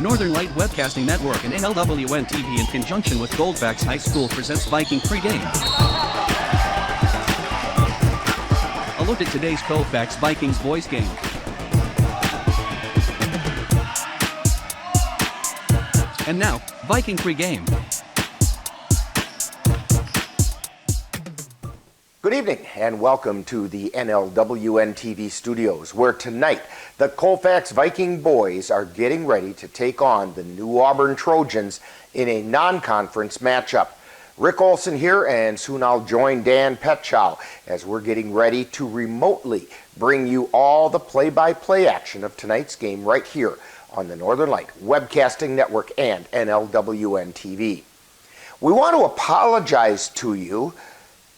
Northern Light Webcasting Network and NLWN TV in conjunction with Colfax High School presents Viking pregame. A look at today's Colfax Vikings boys game. And now, Viking pregame. Good evening and welcome to the NLWN TV studios, where tonight the Colfax Viking boys are getting ready to take on the New Auburn Trojans in a non-conference matchup. Rick Olson here, and soon I'll join Dan Petchow as we're getting ready to remotely bring you all the play-by-play action of tonight's game right here on the Northern Light Webcasting Network and NLWN TV. We want to apologize to you,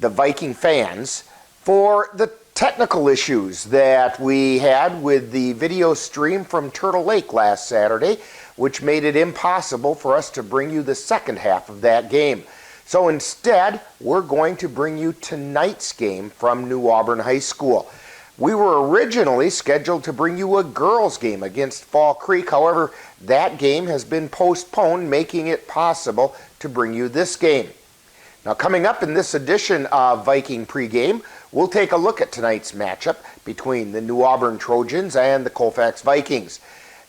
the Viking fans, for the technical issues that we had with the video stream from Turtle Lake last Saturday, which made it impossible for us to bring you the second half of that game. So instead, we're going to bring you tonight's game from New Auburn High School. We were originally scheduled to bring you a girls' game against Fall Creek. However, that game has been postponed, making it possible to bring you this game. Now, coming up in this edition of Viking Pregame, we'll take a look at tonight's matchup between the New Auburn Trojans and the Colfax Vikings.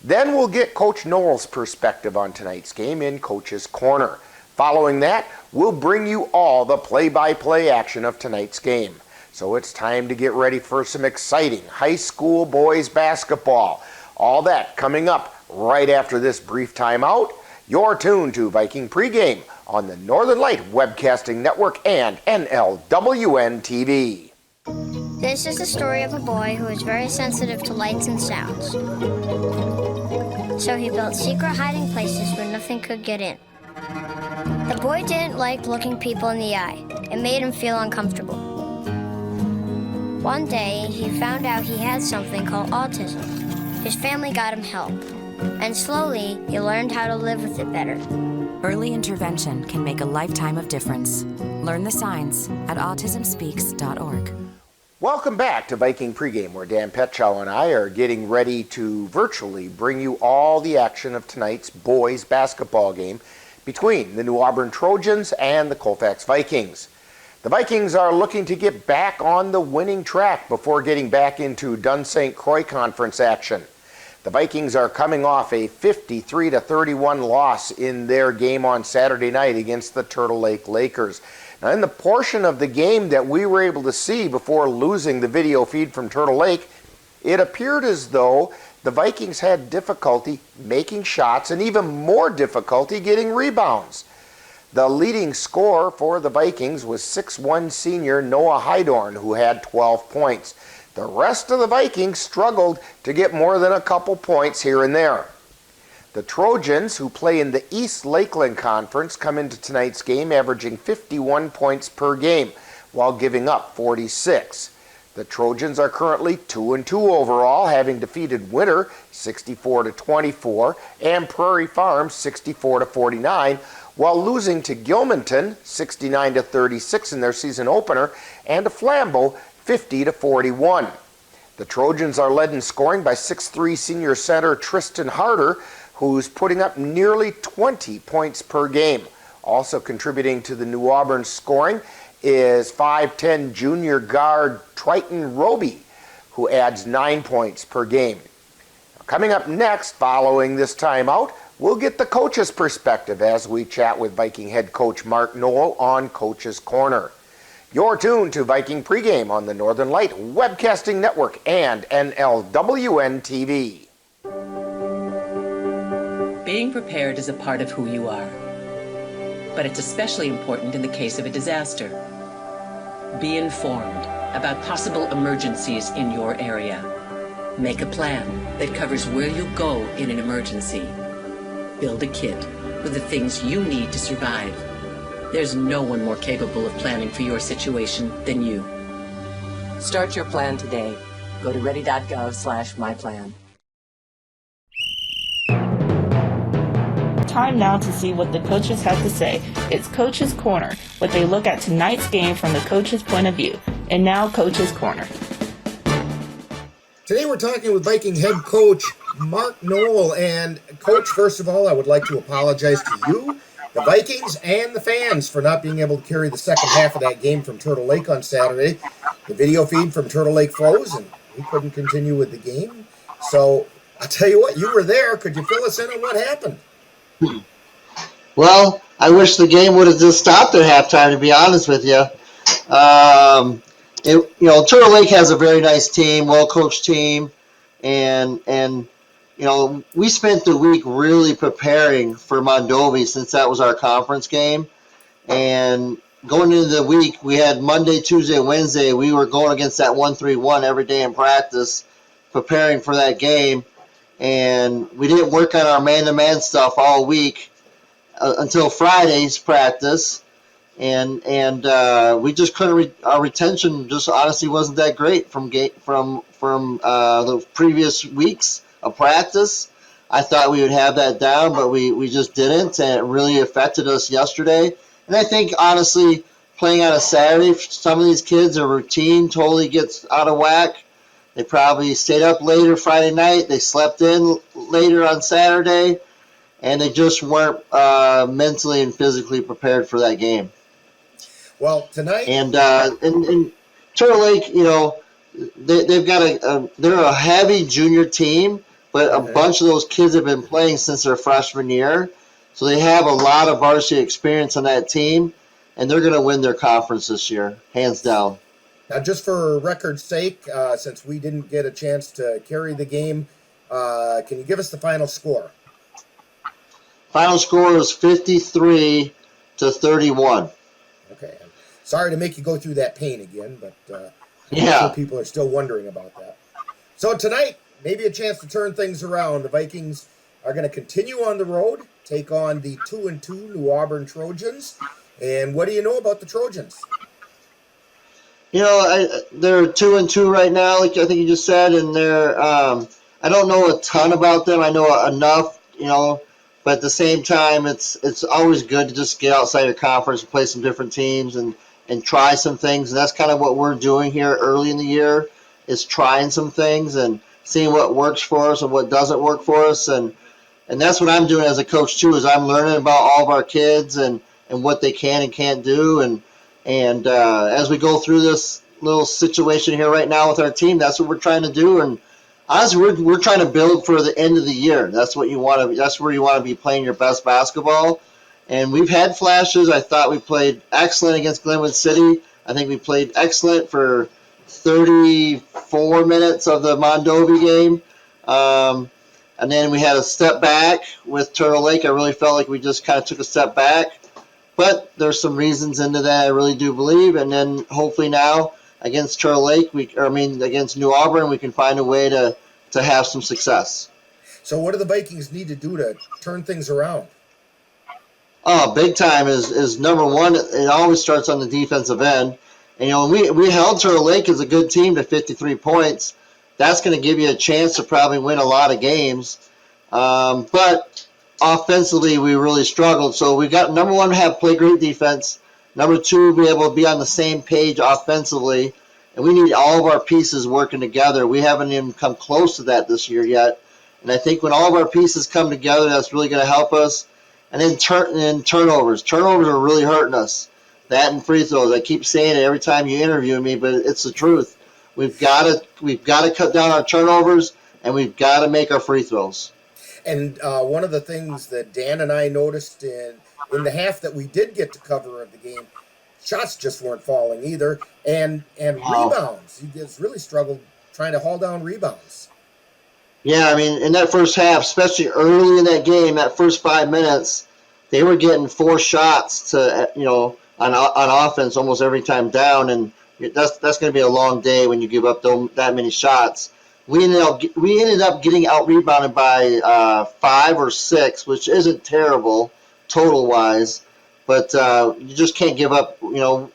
Then we'll get Coach Noel's perspective on tonight's game in Coach's Corner. Following that, we'll bring you all the play-by-play action of tonight's game. So it's time to get ready for some exciting high school boys basketball. All that coming up right after this brief timeout. You're tuned to Viking Pregame on the Northern Light Webcasting Network and NLWN TV. This is the story of a boy who was very sensitive to lights and sounds. So he built secret hiding places where nothing could get in. The boy didn't like looking people in the eye. It made him feel uncomfortable. One day, he found out he had something called autism. His family got him help, and slowly, he learned how to live with it better. Early intervention can make a lifetime of difference. Learn the signs at autismspeaks.org. Welcome back to Viking Pregame, where Dan Petchow and I are getting ready to virtually bring you all the action of tonight's boys basketball game between the New Auburn Trojans and the Colfax Vikings. The Vikings are looking to get back on the winning track before getting back into Dunn St. Croix Conference action. The Vikings are coming off a 53-31 loss in their game on Saturday night against the Turtle Lake Lakers. Now, in the portion of the game that we were able to see before losing the video feed from Turtle Lake, it appeared as though the Vikings had difficulty making shots and even more difficulty getting rebounds. The leading scorer for the Vikings was 6'1" senior Noah Hydorn, who had 12 points. The rest of the Vikings struggled to get more than a couple points here and there. The Trojans, who play in the East Lakeland Conference, come into tonight's game averaging 51 points per game while giving up 46. The Trojans are currently 2-2 overall, having defeated Winter 64-24 and Prairie Farm 64-49, while losing to Gilmanton 69-36 in their season opener and to Flambeau 50-41. The Trojans are led in scoring by 6'3" senior center Tristan Harder, who's putting up nearly 20 points per game. Also contributing to the New Auburn scoring is 5'10" junior guard Triton Roby, who adds 9 points per game. Coming up next, following this timeout, we'll get the coach's perspective as we chat with Viking head coach Mark Noel on Coach's Corner. You're tuned to Viking Pregame on the Northern Light Webcasting Network and NLWN TV. Being prepared is a part of who you are, but it's especially important in the case of a disaster. Be informed about possible emergencies in your area. Make a plan that covers where you'll go in an emergency. Build a kit with the things you need to survive. There's no one more capable of planning for your situation than you. Start your plan today. Go to ready.gov/myplan. Time now to see what the coaches have to say. It's Coach's Corner, where they look at tonight's game from the coach's point of view. And now, Coach's Corner. Today we're talking with Viking head coach Mark Noel. And Coach, first of all, I would like to apologize to you, the Vikings, and the fans for not being able to carry the second half of that game from Turtle Lake on Saturday. The video feed from Turtle Lake froze, and we couldn't continue with the game. So I'll tell you what, you were there. Could you fill us in on what happened? Well, I wish the game would have just stopped at halftime, to be honest with you. Turtle Lake has a very nice team, well-coached team, and we spent the week really preparing for Mondovi since that was our conference game. And going into the week, we had Monday, Tuesday, Wednesday. We were going against that 1-3-1 every day in practice, preparing for that game. And we didn't work on our man-to-man stuff all week until Friday's practice. And we just couldn't. Our retention just honestly wasn't that great from the previous weeks of practice. I thought we would have that down, but we just didn't, and it really affected us yesterday. And I think honestly, playing on a Saturday, for some of these kids, their routine totally gets out of whack. They probably stayed up later Friday night. They slept in later on Saturday, and they just weren't mentally and physically prepared for that game. Well, tonight, and Turtle Lake, they've got they're a heavy junior team, but a bunch of those kids have been playing since their freshman year, so they have a lot of varsity experience on that team, and they're going to win their conference this year, hands down. now just for record's sake, since we didn't get a chance to carry the game, can you give us the final score? Final score was 53-31. Okay. Sorry to make you go through that pain again, but I'm sure people are still wondering about that. So tonight, maybe a chance to turn things around. The Vikings are going to continue on the road, take on the 2-2 New Auburn Trojans. And what do you know about the Trojans? They're 2-2 right now, like I think you just said, and they're I don't know a ton about them. I know enough, but at the same time, it's always good to just get outside your conference and play some different teams and try some things. And that's kind of what we're doing here early in the year, is trying some things and seeing what works for us and what doesn't work for us. And that's what I'm doing as a coach too, is I'm learning about all of our kids and what they can and can't do. And as we go through this little situation here right now with our team, that's what we're trying to do. And honestly, we're trying to build for the end of the year. That's what you want to. That's where you want to be playing your best basketball. And we've had flashes. I thought we played excellent against Glenwood City. I think we played excellent for 34 minutes of the Mondovi game. And then we had a step back with Turtle Lake. I really felt like we just kind of took a step back. But there's some reasons into that, I really do believe. And then hopefully now against Turtle Lake, against New Auburn, we can find a way to have some success. So what do the Vikings need to do to turn things around? Oh, big time is number one. It always starts on the defensive end. And, we held Turtle Lake as a good team to 53 points. That's going to give you a chance to probably win a lot of games. But offensively, we really struggled. So we got, number one, play great defense. Number two, be able to be on the same page offensively. And we need all of our pieces working together. We haven't even come close to that this year yet. And I think when all of our pieces come together, that's really going to help us. And then turnovers. Turnovers are really hurting us. That and free throws. I keep saying it every time you interview me, but it's the truth. We've got to cut down our turnovers, and we've got to make our free throws. And one of the things that Dan and I noticed in the half that we did get to cover of the game, shots just weren't falling either, and rebounds. You guys really struggled trying to haul down rebounds. Yeah, in that first half, especially early in that game, that first 5 minutes, they were getting 4 shots to on offense almost every time down, and that's going to be a long day when you give up that many shots. We ended up getting out rebounded by 5 or 6, which isn't terrible total wise, but you just can't give up. One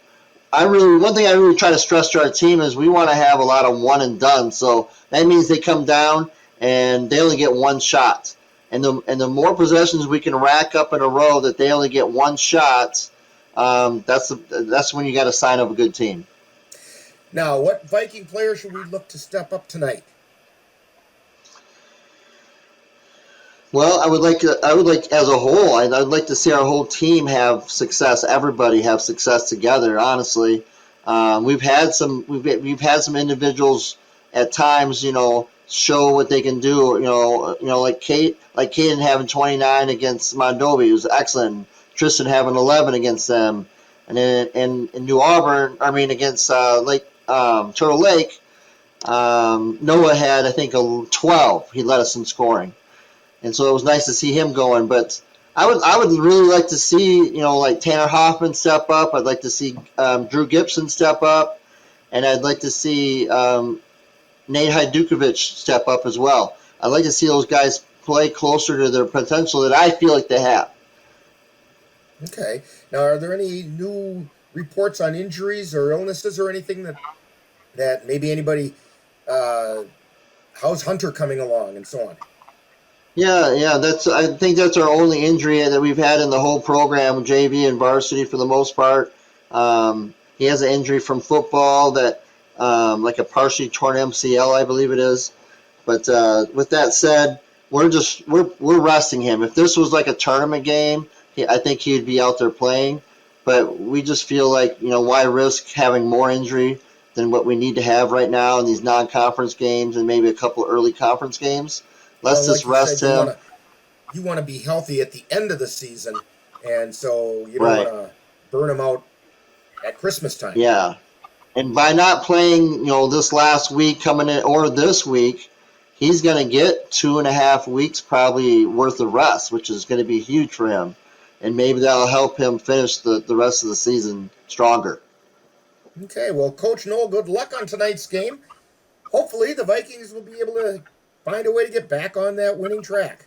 thing I really try to stress to our team is we want to have a lot of one and done. So that means they come down and they only get 1 shot. And the more possessions we can rack up in a row that they only get 1 shot, that's when you got a sign of a good team. Now, what Viking player should we look to step up tonight? Well, I would like as a whole, I'd like to see our whole team have success. Everybody have success together. Honestly, we've had some individuals at times, show what they can do. Like Caden having 29 against Mondovi, it was excellent. Tristan having 11 against them, and then in New Auburn, against Turtle Lake, Noah had I think a 12. He led us in scoring. And so it was nice to see him going. But I would really like to see, like Tanner Hoffman step up. I'd like to see Drew Gibson step up. And I'd like to see Nate Hajdukovic step up as well. I'd like to see those guys play closer to their potential that I feel like they have. Okay. Now, are there any new reports on injuries or illnesses or anything that maybe anybody, how's Hunter coming along and so on? Yeah. I think that's our only injury that we've had in the whole program, JV and varsity for the most part. He has an injury from football that, like a partially torn MCL, I believe it is. But with that said, we're resting him. If this was like a tournament game, I think he'd be out there playing. But we just feel like, why risk having more injury than what we need to have right now in these non-conference games and maybe a couple early conference games. Let's just rest him. You want to be healthy at the end of the season, and so you don't want to burn him out at Christmas time. Yeah. And by not playing, this last week coming in or this week, he's going to get 2.5 weeks probably worth of rest, which is going to be huge for him. And maybe that'll help him finish the rest of the season stronger. Okay, well, Coach Noel, good luck on tonight's game. Hopefully the Vikings will be able to find a way to get back on that winning track.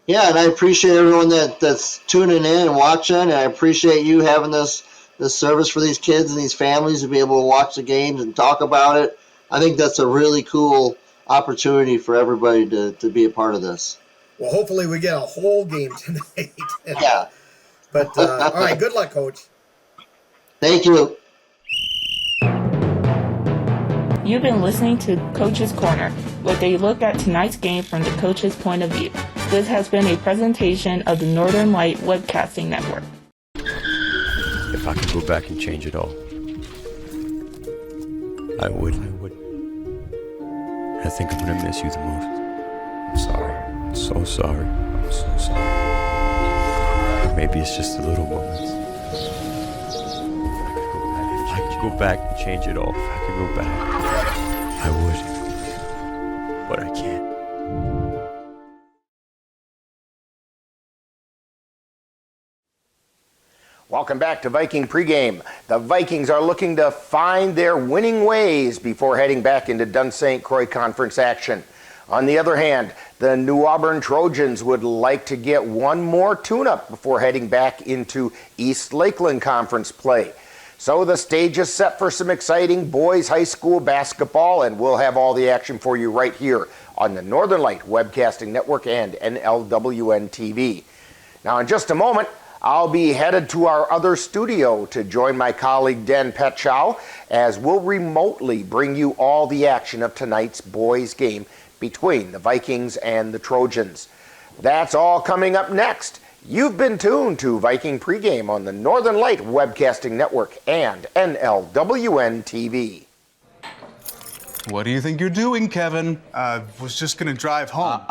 Yeah, and I appreciate everyone that's tuning in and watching, and I appreciate you having this service for these kids and these families to be able to watch the games and talk about it. I think that's a really cool opportunity for everybody to be a part of this. Well, hopefully we get a whole game tonight. Yeah. But, all right, good luck, Coach. Thank you. You've been listening to Coach's Corner, where they look at tonight's game from the coach's point of view. This has been a presentation of the Northern Light Webcasting Network. If I could go back and change it all, I would. I think I'm gonna miss you the most. I'm sorry. I'm so sorry. I'm so sorry. Maybe it's just the little moments. If I could go back and change it all, if I could go back, I would. But I can't. Welcome back to Viking Pregame. The Vikings are looking to find their winning ways before heading back into Dun St. Croix Conference action. On the other hand, the New Auburn Trojans would like to get one more tune-up before heading back into East Lakeland Conference play. So the stage is set for some exciting boys high school basketball, and we'll have all the action for you right here on the Northern Light Webcasting Network and NLWN TV. Now, in just a moment, I'll be headed to our other studio to join my colleague Dan Petchow as we'll remotely bring you all the action of tonight's boys game between the Vikings and the Trojans. That's all coming up next. You've been tuned to Viking Pregame on the Northern Light Webcasting Network and NLWN TV. What do you think you're doing, Kevin? Was just gonna drive home.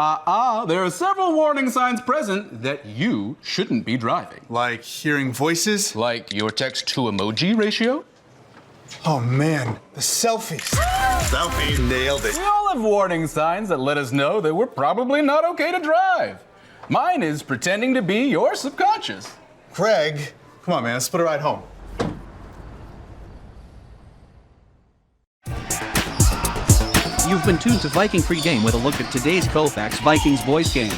There are several warning signs present that you shouldn't be driving. Like hearing voices? Like your text-to-emoji ratio? Oh man, the selfies. Selfie. Nailed it. We all have warning signs that let us know that we're probably not okay to drive. Mine is pretending to be your subconscious. Craig, come on man, let's put a ride home. You've been tuned to Viking Pregame with a look at today's Colfax Vikings boys game.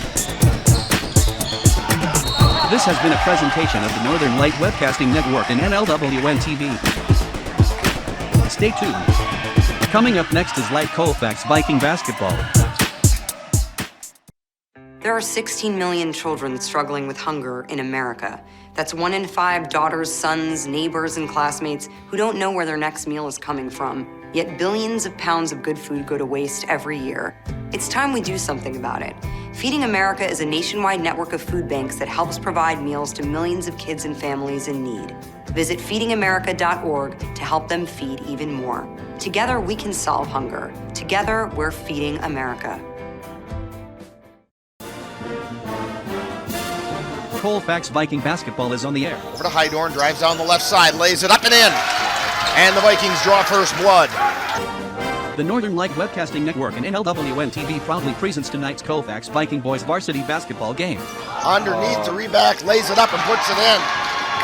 This has been a presentation of the Northern Light Webcasting Network and NLWN TV. Stay tuned. Coming up next is Light Colfax Viking basketball. There are 16 million children struggling with hunger in America. That's 1 in 5 daughters, sons, neighbors, and classmates who don't know where their next meal is coming from. Yet billions of pounds of good food go to waste every year. It's time we do something about it. Feeding America is a nationwide network of food banks that helps provide meals to millions of kids and families in need. Visit feedingamerica.org to help them feed even more. Together, we can solve hunger. Together, we're feeding America. Colfax Viking basketball is on the air. Over to Hydorn, drives down the left side, lays it up and in. And the Vikings draw first blood. The Northern Light Webcasting Network and NLWN TV proudly presents tonight's Colfax Viking boys varsity basketball game. Underneath, the reback, lays it up and puts it in.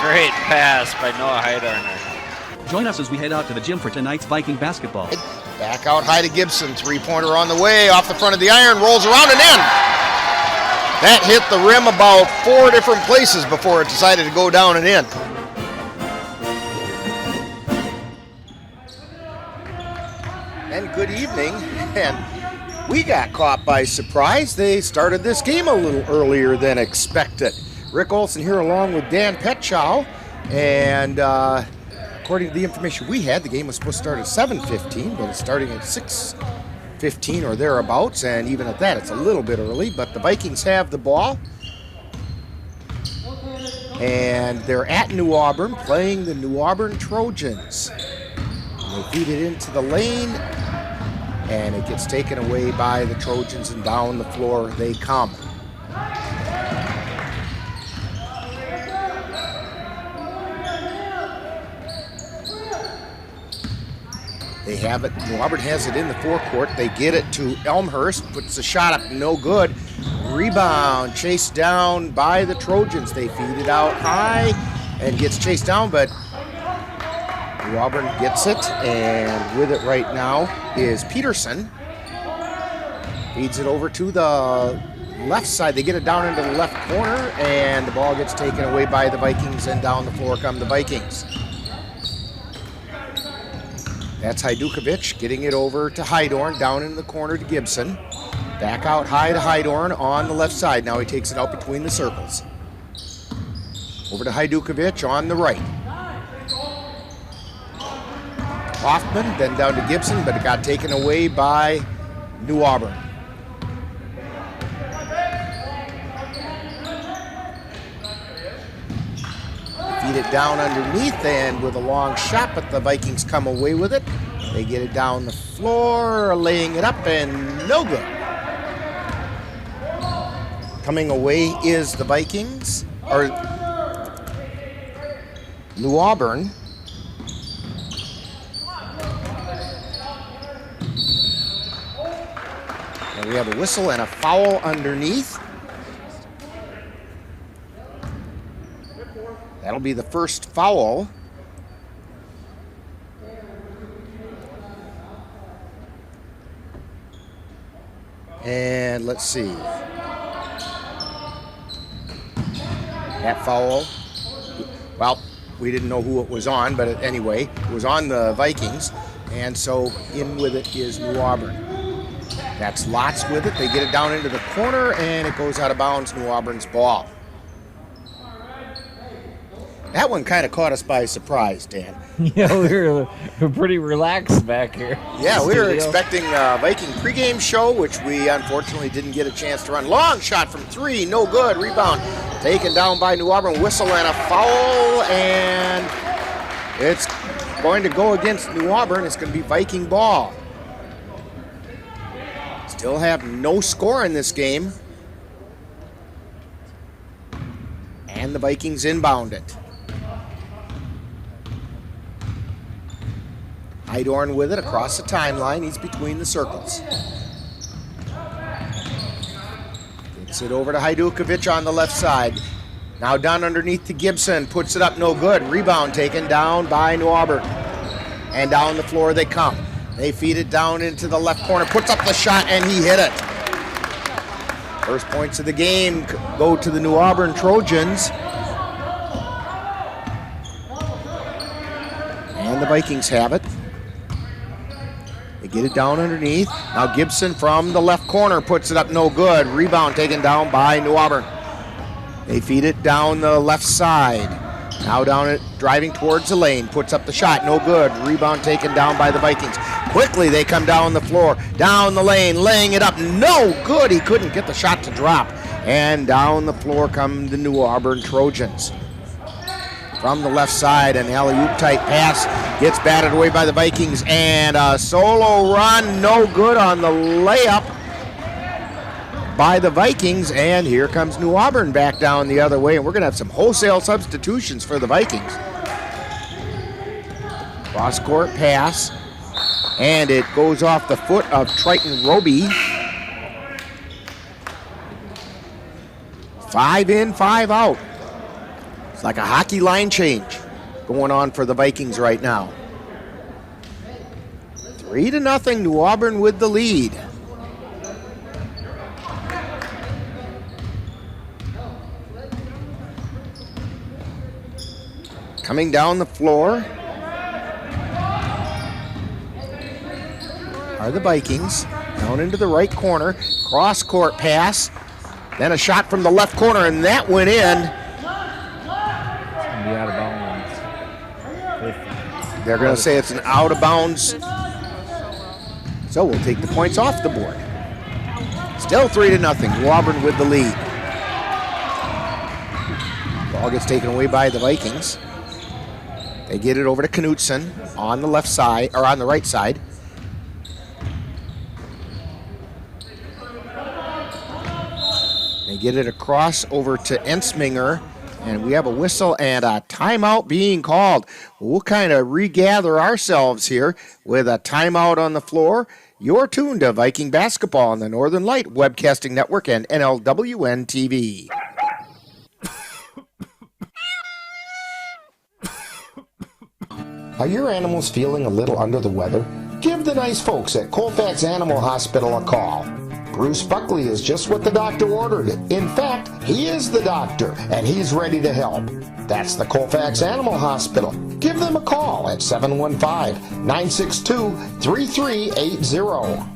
Great pass by Noah Hydorn. Join us as we head out to the gym for tonight's Viking basketball. Back out high to Gibson, three-pointer on the way, off the front of the iron, rolls around and in. That hit the rim about 4 different places before it decided to go down and in. And good evening, and we got caught by surprise. They started this game a little earlier than expected. Rick Olson here along with Dan Petchow, and according to the information we had, the game was supposed to start at 7:15, but it's starting at 6:15 or thereabouts, and even at that, it's a little bit early, but the Vikings have the ball, and they're at New Auburn playing the New Auburn Trojans. They feed it into the lane, and it gets taken away by the Trojans, and down the floor they come. They have it. New Auburn has it in the forecourt. They get it to Elmhurst, puts the shot up, no good. Rebound, chased down by the Trojans. They feed it out high and gets chased down, but New Auburn gets it, and with it right now is Peterson. Feeds it over to the left side. They get it down into the left corner, and the ball gets taken away by the Vikings, and down the floor come the Vikings. That's Hajdukovic getting it over to Hydorn, down in the corner to Gibson. Back out high to Hydorn on the left side. Now he takes it out between the circles. Over to Hajdukovic on the right. Hoffman, then down to Gibson, but it got taken away by New Auburn. Feed it down underneath, and with a long shot, but the Vikings come away with it. They get it down the floor, laying it up, and no good. Coming away is the Vikings, or New Auburn. And we have a whistle and a foul underneath. That'll be the first foul. And let's see. That foul, well, we didn't know who it was on, but anyway, it was on the Vikings. And so in with it is New Auburn. That's Lotz with it. They get it down into the corner, and it goes out of bounds, New Auburn's ball. That one kind of caught us by surprise, Dan. Yeah, we're pretty relaxed back here. Yeah, we were expecting a Viking pregame show, which we unfortunately didn't get a chance to run. Long shot from three, no good. Rebound taken down by New Auburn. Whistle and a foul, and it's going to go against New Auburn. It's going to be Viking ball. Still have no score in this game. And the Vikings inbound it. Hydorn with it across the timeline. He's between the circles. Gets it over to Hajdukovic on the left side. Now down underneath to Gibson. Puts it up, no good. Rebound taken down by New Auburn. And down the floor they come. They feed it down into the left corner. Puts up the shot, and he hit it. First points of the game go to the New Auburn Trojans. And the Vikings have it. They get it down underneath. Now Gibson from the left corner puts it up, no good. Rebound taken down by New Auburn. They feed it down the left side. Now down it, driving towards the lane, puts up the shot, no good. Rebound taken down by the Vikings. Quickly they come down the floor, down the lane, laying it up. No good. He couldn't get the shot to drop. And down the floor come the New Auburn Trojans. From the left side, an alley-oop type pass gets batted away by the Vikings, and a solo run, no good on the layup by the Vikings, and here comes New Auburn back down the other way, and we're going to have some wholesale substitutions for the Vikings. Cross-court pass, and it goes off the foot of Triton Roby. 5 in, 5 out. It's like a hockey line change going on for the Vikings right now. 3-0, New Auburn with the lead. Coming down the floor are the Vikings. Down into the right corner, cross-court pass, then a shot from the left corner, and that went in. Out of bounds. They're going to say it's an out of bounds. So we'll take the points off the board. Still 3-0. New Auburn with the lead. Ball gets taken away by the Vikings. They get it over to Knutson on the left side, or on the right side. They get it across over to Ensminger. And we have a whistle and a timeout being called. We'll kind of regather ourselves here with a timeout on the floor. You're tuned to Viking Basketball on the Northern Light Webcasting Network and NLWN TV. Are your animals feeling a little under the weather? Give the nice folks at Colfax Animal Hospital a call. Bruce Buckley is just what the doctor ordered. In fact, he is the doctor, and he's ready to help. That's the Colfax Animal Hospital. Give them a call at 715-962-3380.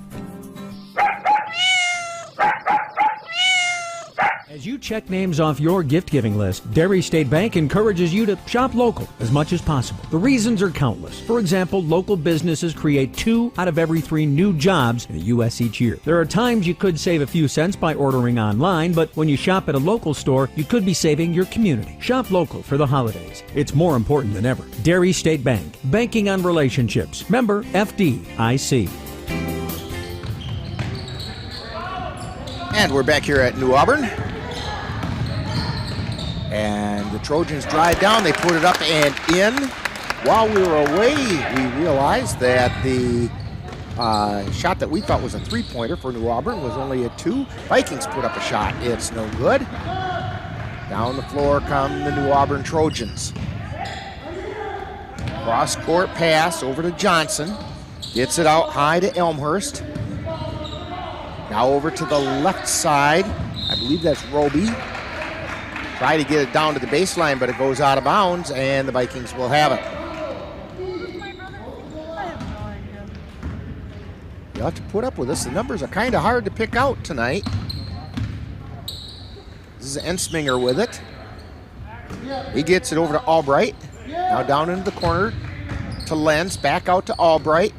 As you check names off your gift-giving list, Dairy State Bank encourages you to shop local as much as possible. The reasons are countless. For example, local businesses create 2 out of every 3 new jobs in the U.S. each year. There are times you could save a few cents by ordering online, but when you shop at a local store, you could be saving your community. Shop local for the holidays. It's more important than ever. Dairy State Bank. Banking on relationships. Member FDIC. And we're back here at New Auburn. And the Trojans drive down, they put it up and in. While we were away, we realized that the shot that we thought was a 3-pointer for New Auburn was only a 2. Vikings put up a shot, it's no good. Down the floor come the New Auburn Trojans. Cross-court pass over to Johnson. Gets it out high to Elmhurst. Now over to the left side. I believe that's Roby. Try to get it down to the baseline, but it goes out of bounds, and the Vikings will have it. You'll have to put up with this. The numbers are kind of hard to pick out tonight. This is Ensminger with it. He gets it over to Albright. Now down into the corner to Lenz. Back out to Albright.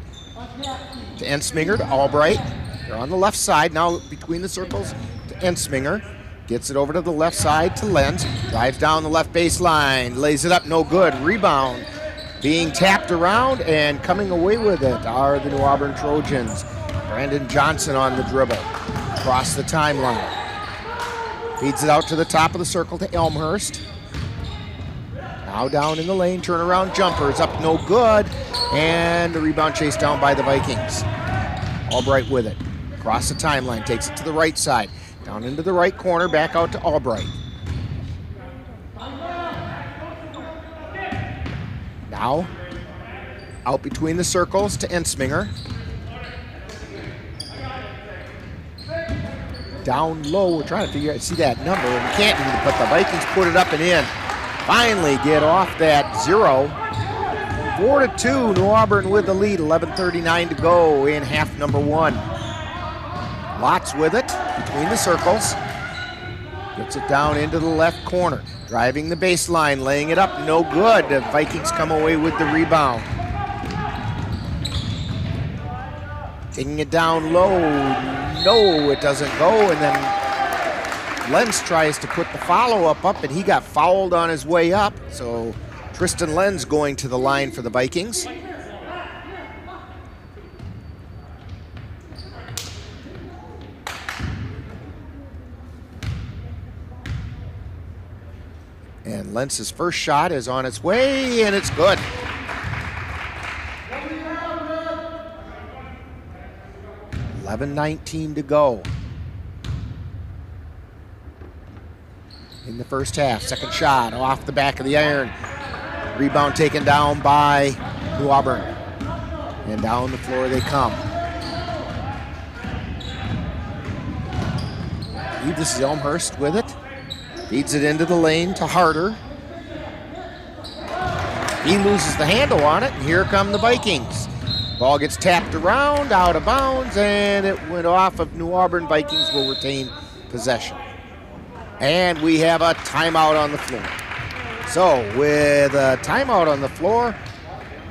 To Ensminger to Albright. They're on the left side now between the circles to Ensminger. Gets it over to the left side to Lenz. Drives down the left baseline. Lays it up, no good. Rebound. Being tapped around and coming away with it are the New Auburn Trojans. Brandon Johnson on the dribble. Across the timeline. Feeds it out to the top of the circle to Elmhurst. Now down in the lane. Turnaround jumpers up, no good. And the rebound chased down by the Vikings. Albright with it. Across the timeline. Takes it to the right side. Down into the right corner, back out to Albright. Now, out between the circles to Ensminger. Down low, we're trying to see that number, and we can't, but the Vikings put it up and in. Finally get off that 0. 4-2, New Auburn with the lead, 11:39 to go in half number 1. Lots with it between the circles. Gets it down into the left corner. Driving the baseline, laying it up, no good. The Vikings come away with the rebound. Taking it down low. No, it doesn't go. And then Lenz tries to put the follow-up up, and he got fouled on his way up. So Tristan Lenz going to the line for the Vikings. And Lenz's first shot is on its way, and it's good. $11:19 to go in the first half. Second shot off the back of the iron. Rebound taken down by New Auburn. And down the floor they come. I believe this is Elmhurst with it. Feeds it into the lane to Harder. He loses the handle on it, and here come the Vikings. Ball gets tapped around, out of bounds, and it went off of New Auburn. Vikings will retain possession. And we have a timeout on the floor. So with a timeout on the floor,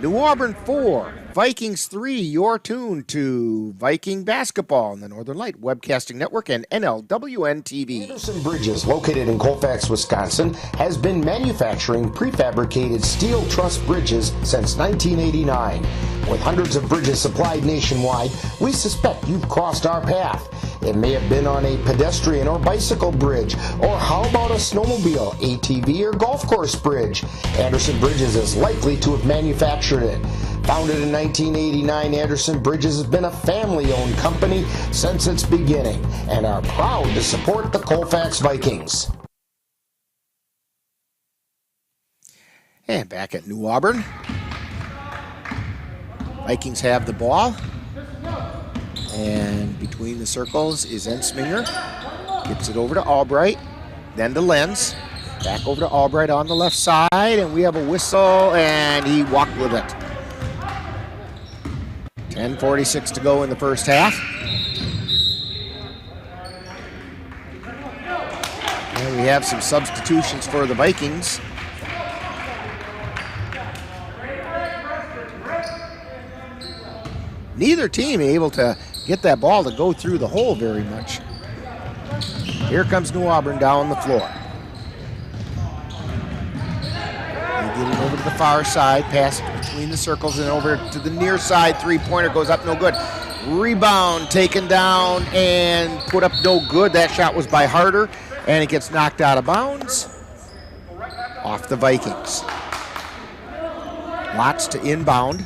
New Auburn 4, Vikings 3, you're tuned to Viking basketball on the Northern Light Webcasting Network and NLWN TV. Anderson Bridges, located in Colfax, Wisconsin, has been manufacturing prefabricated steel truss bridges since 1989. With hundreds of bridges supplied nationwide, we suspect you've crossed our path. It may have been on a pedestrian or bicycle bridge, or how about a snowmobile, ATV, or golf course bridge? Anderson Bridges is likely to have manufactured it. Founded in 1989, Anderson Bridges has been a family-owned company since its beginning and are proud to support the Colfax Vikings. And back at New Auburn. Vikings have the ball. And between the circles is Ensminger. Gets it over to Albright. Then to Lenz. Back over to Albright on the left side. And we have a whistle, and he walked with it. 10:46 to go in the first half. And we have some substitutions for the Vikings. Neither team able to get that ball to go through the hole very much. Here comes New Auburn down the floor. They get it over to the far side, pass between the circles and over to the near side. Three-pointer goes up, no good. Rebound taken down and put up no good. That shot was by Harder, and it gets knocked out of bounds off the Vikings. Lots to inbound.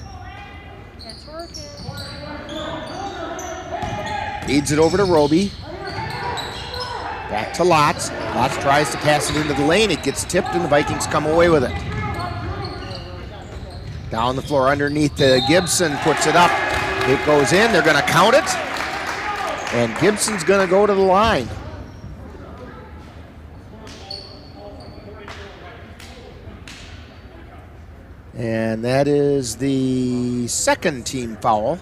Feeds it over to Roby. Back to Lotz. Lotz tries to pass it into the lane. It gets tipped, and the Vikings come away with it. Down the floor underneath Gibson, puts it up. It goes in. They're going to count it. And Gibson's going to go to the line. And that is the second team foul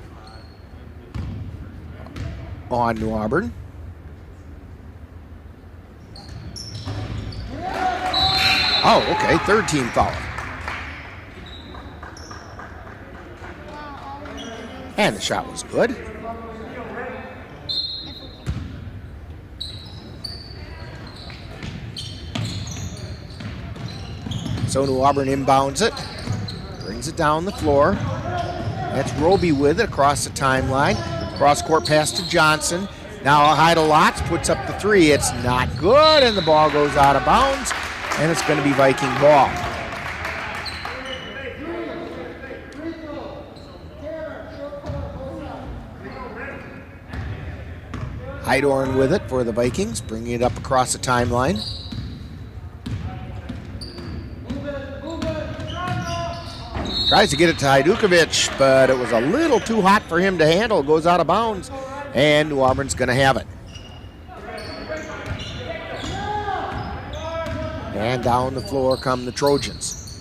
on New Auburn. Oh, okay, third team foul. And the shot was good. So New Auburn inbounds it, brings it down the floor. That's Roby with it across the timeline. Cross-court pass to Johnson. Now a high to Lotz, puts up the three. It's not good, and the ball goes out of bounds, and it's going to be Viking ball. Heidorn with it for the Vikings, bringing it up across the timeline. Tries to get it to Hajdukovic, but it was a little too hot for him to handle. It goes out of bounds, and New Auburn's going to have it. And down the floor come the Trojans.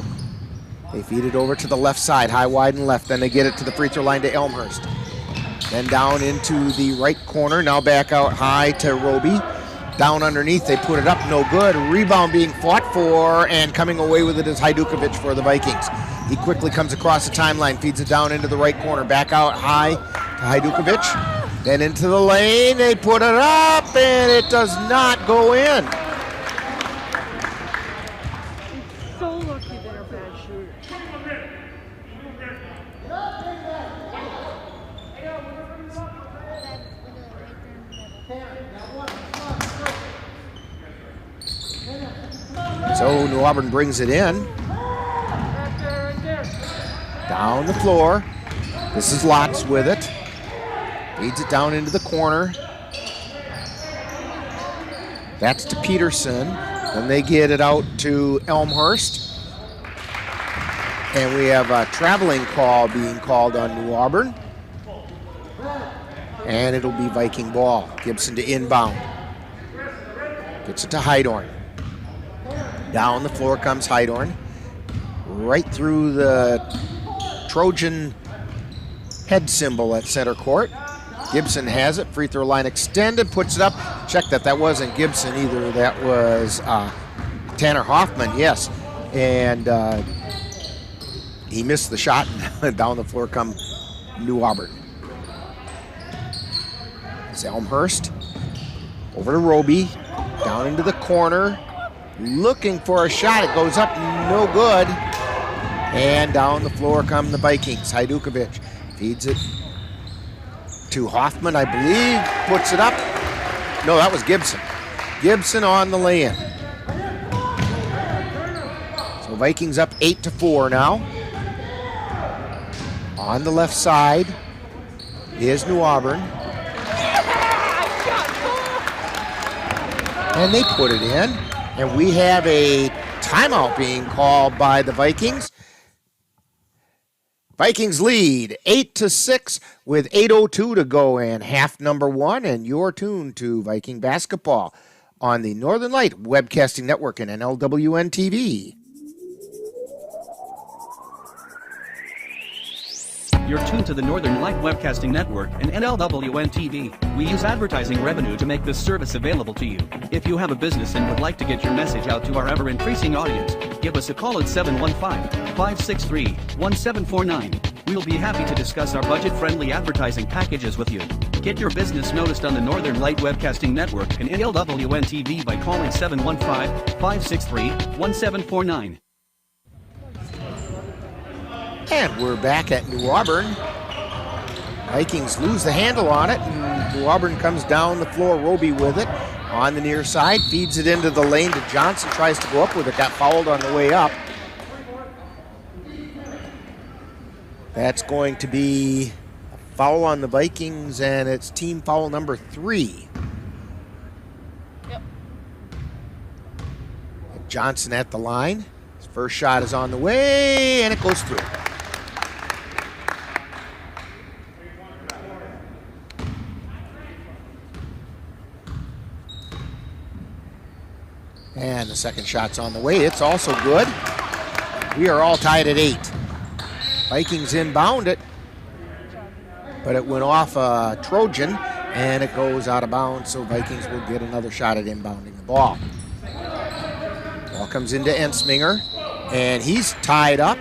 They feed it over to the left side, high, wide, and left. Then they get it to the free throw line to Elmhurst. Then down into the right corner. Now back out high to Roby. Down underneath, they put it up, no good. Rebound being fought for, and coming away with it is Hajdukovic for the Vikings. He quickly comes across the timeline, feeds it down into the right corner. Back out high to Hajdukovic, then into the lane, they put it up, and it does not go in. So lucky they're a bad shooter. So New Auburn brings it in. Down the floor. This is Lotz with it. Feeds it down into the corner. That's to Peterson. Then they get it out to Elmhurst. And we have a traveling call being called on New Auburn. And it'll be Viking ball. Gibson to inbound. Gets it to Heidorn. Down the floor comes Heidorn. Right through the Trojan head symbol at center court. Gibson has it. Free throw line extended. Puts it up. Check that. That wasn't Gibson either. That was Tanner Hoffman. Yes. And he missed the shot. Down the floor come New Auburn. It's Elmhurst. Over to Roby. Down into the corner. Looking for a shot. It goes up. No good. And down the floor come the Vikings. Hajdukovic feeds it to Hoffman, I believe. Puts it up. No, that was Gibson. Gibson on the lay-in. So Vikings up 8-4 now. On the left side is New Auburn. And they put it in. And we have a timeout being called by the Vikings. Vikings lead 8-6 with 8:02 to go in half number one, and you're tuned to Viking basketball on the Northern Light Webcasting Network and NLWN TV. You're tuned to the Northern Light Webcasting Network and NLWN TV. We use advertising revenue to make this service available to you. If you have a business and would like to get your message out to our ever-increasing audience, give us a call at 715-563-1749. We'll be happy to discuss our budget-friendly advertising packages with you. Get your business noticed on the Northern Light Webcasting Network and NLWN TV by calling 715-563-1749. And we're back at New Auburn. Vikings lose the handle on it, and New Auburn comes down the floor. Roby with it on the near side, feeds it into the lane to Johnson, tries to go up with it, got fouled on the way up. That's going to be a foul on the Vikings, and it's team foul number 3. Yep. Johnson at the line. His first shot is on the way, and it goes through. And the second shot's on the way. It's also good. We are all tied at 8. Vikings inbound it, but it went off a Trojan, and it goes out of bounds, so Vikings will get another shot at inbounding the ball. Ball comes into Ensminger, and he's tied up.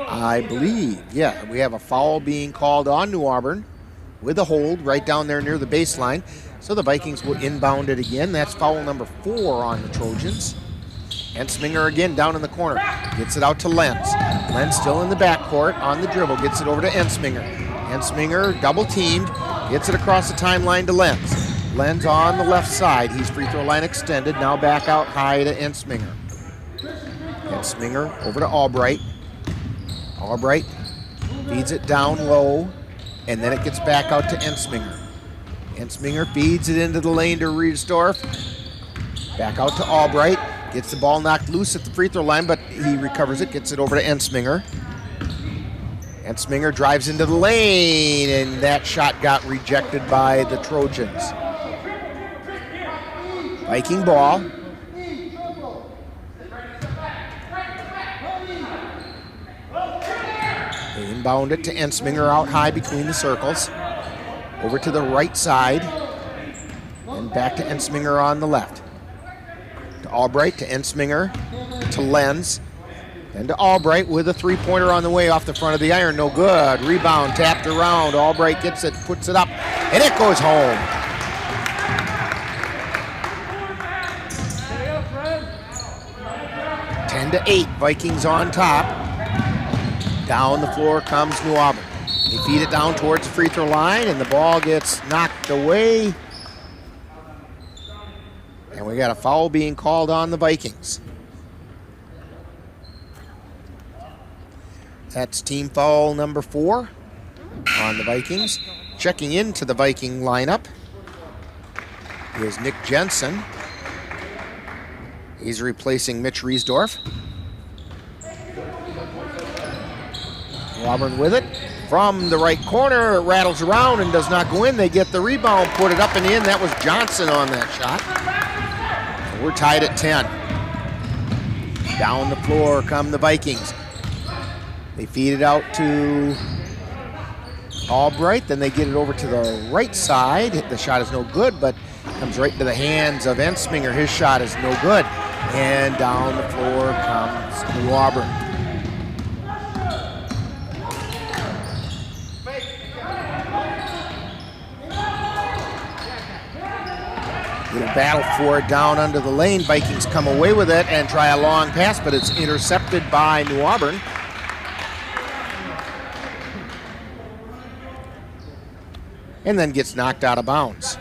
I believe, yeah, we have a foul being called on New Auburn with a hold right down there near the baseline. So the Vikings will inbound it again. That's foul number 4 on the Trojans. Ensminger again down in the corner. Gets it out to Lenz. Lenz still in the backcourt on the dribble. Gets it over to Ensminger. Ensminger double teamed. Gets it across the timeline to Lenz. Lenz on the left side. He's free throw line extended. Now back out high to Ensminger. Ensminger over to Albright. Albright feeds it down low. And then it gets back out to Ensminger. Ensminger feeds it into the lane to Riesdorf. Back out to Albright. Gets the ball knocked loose at the free throw line, but he recovers it. Gets it over to Ensminger. Ensminger drives into the lane, and that shot got rejected by the Trojans. Viking ball. They inbound it to Ensminger out high between the circles. Over to the right side. And back to Ensminger on the left. To Albright, to Ensminger, to Lenz. And to Albright with a three-pointer on the way off the front of the iron. No good. Rebound tapped around. Albright gets it, puts it up, and it goes home. Ten to 8. Vikings on top. Down the floor comes New Auburn. They feed it down towards the free throw line, and the ball gets knocked away. And we got a foul being called on the Vikings. That's team foul number 4 on the Vikings. Checking into the Viking lineup is Nick Jensen. He's replacing Mitch Riesdorf. Auburn with it. From the right corner, it rattles around and does not go in. They get the rebound, put it up and in. That was Johnson on that shot. And we're tied at 10. Down the floor come the Vikings. They feed it out to Albright. Then they get it over to the right side. The shot is no good, but comes right into the hands of Ensminger. His shot is no good. And down the floor comes New Auburn. Little battle for it down under the lane. Vikings come away with it and try a long pass, but it's intercepted by New Auburn. And then gets knocked out of bounds.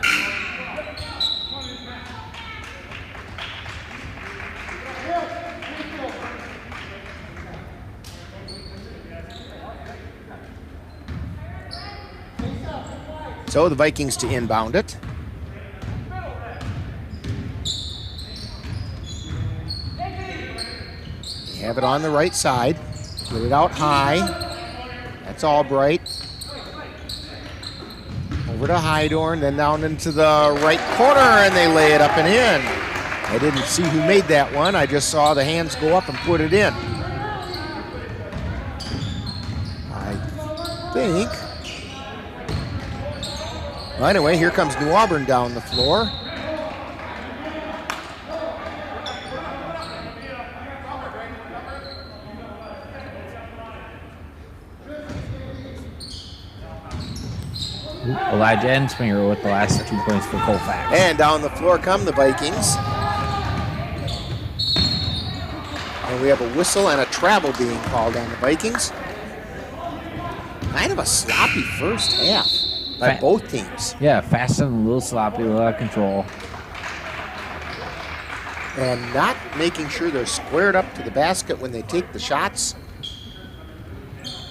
So the Vikings to inbound it. They have it on the right side. Get it out high. That's Albright. Over to Hydorn, then down into the right corner, and they lay it up and in. I didn't see who made that one. I just saw the hands go up and put it in. I think. Well, anyway, here comes New Auburn down the floor. Elijah Ensminger with the last 2 points for Colfax. And down the floor come the Vikings. And we have a whistle and a travel being called on the Vikings. Kind of a sloppy first half by both teams. Yeah, fast and a little sloppy, a little out of control. And not making sure they're squared up to the basket when they take the shots.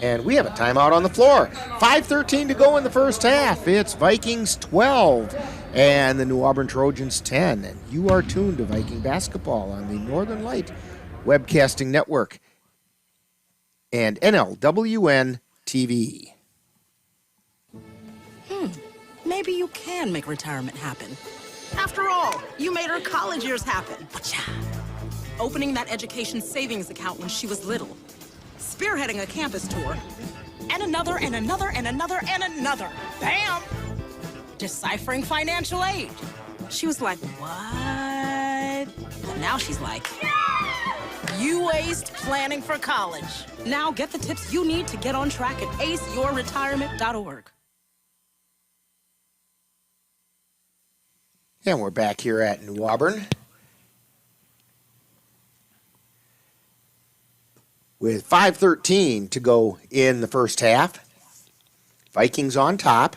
And we have a timeout on the floor. 5:13 to go in the first half. It's Vikings 12 and the New Auburn Trojans 10. And you are tuned to Viking basketball on the Northern Light Webcasting Network and NLWN TV. Maybe you can make retirement happen. After all, you made her college years happen. Opening that education savings account when she was little. Spearheading a campus tour, and another, and another, and another, and another. Bam! Deciphering financial aid. She was like, what? But now she's like, you aced planning for college. Now get the tips you need to get on track at aceyourretirement.org. And we're back here at New Auburn with 5:13 to go in the first half. Vikings on top.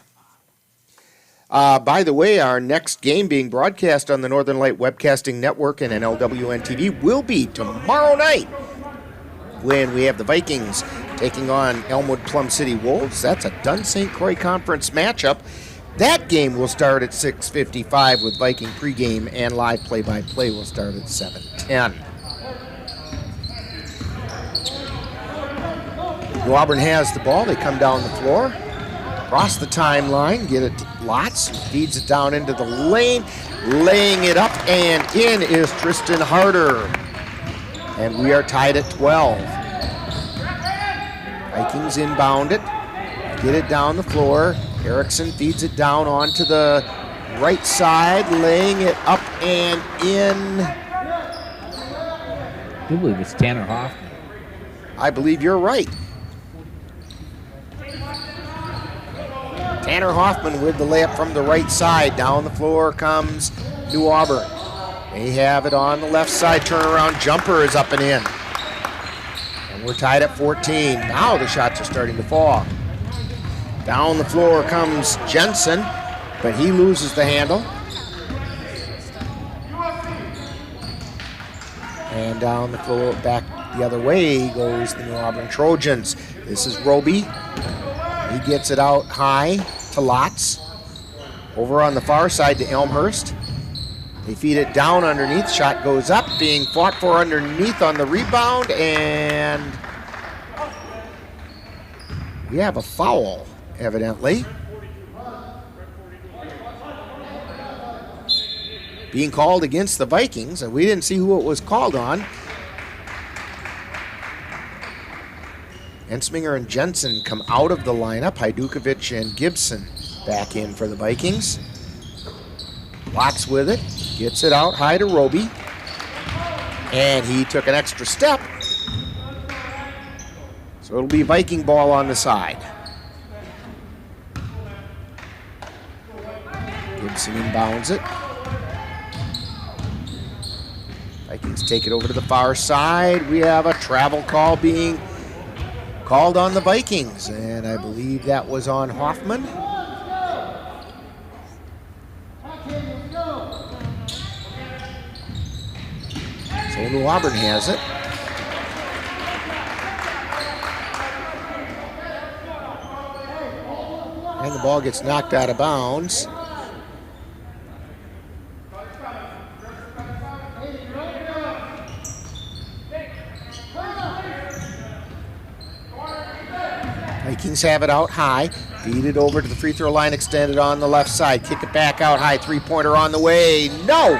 By the way, our next game being broadcast on the Northern Light Webcasting Network and NLWN TV will be tomorrow night when we have the Vikings taking on Elmwood Plum City Wolves. That's a Dunn St. Croix Conference matchup. That game will start at 6:55 with Viking pregame, and live play-by-play will start at 7:10. New Auburn has the ball. They come down the floor, cross the timeline, get it to Lots, feeds it down into the lane, laying it up, and in is Tristan Harder. And we are tied at 12. Vikings inbound it, get it down the floor. Erickson feeds it down onto the right side, laying it up and in. I do believe it's Tanner Hoffman. I believe you're right. Tanner Hoffman with the layup from the right side. Down the floor comes New Auburn. They have it on the left side. Turnaround jumper is up and in. And we're tied at 14. Now the shots are starting to fall. Down the floor comes Jensen, but he loses the handle. And down the floor, back the other way goes the New Auburn Trojans. This is Roby. He gets it out high to Lotz. Over on the far side to Elmhurst. They feed it down underneath. Shot goes up, being fought for underneath on the rebound, and we have a foul, evidently. Being called against the Vikings, and we didn't see who it was called on. Ensminger and Jensen come out of the lineup. Hajdukovic and Gibson back in for the Vikings. Watts with it, gets it out high to Roby, and he took an extra step. So it'll be Viking ball on the side. Gibson inbounds it. Vikings take it over to the far side. We have a travel call being called on the Vikings, and I believe that was on Hoffman. So New Auburn has it. And the ball gets knocked out of bounds. Vikings have it out high. Feed it over to the free throw line, extended on the left side. Kick it back out high. Three-pointer on the way. No!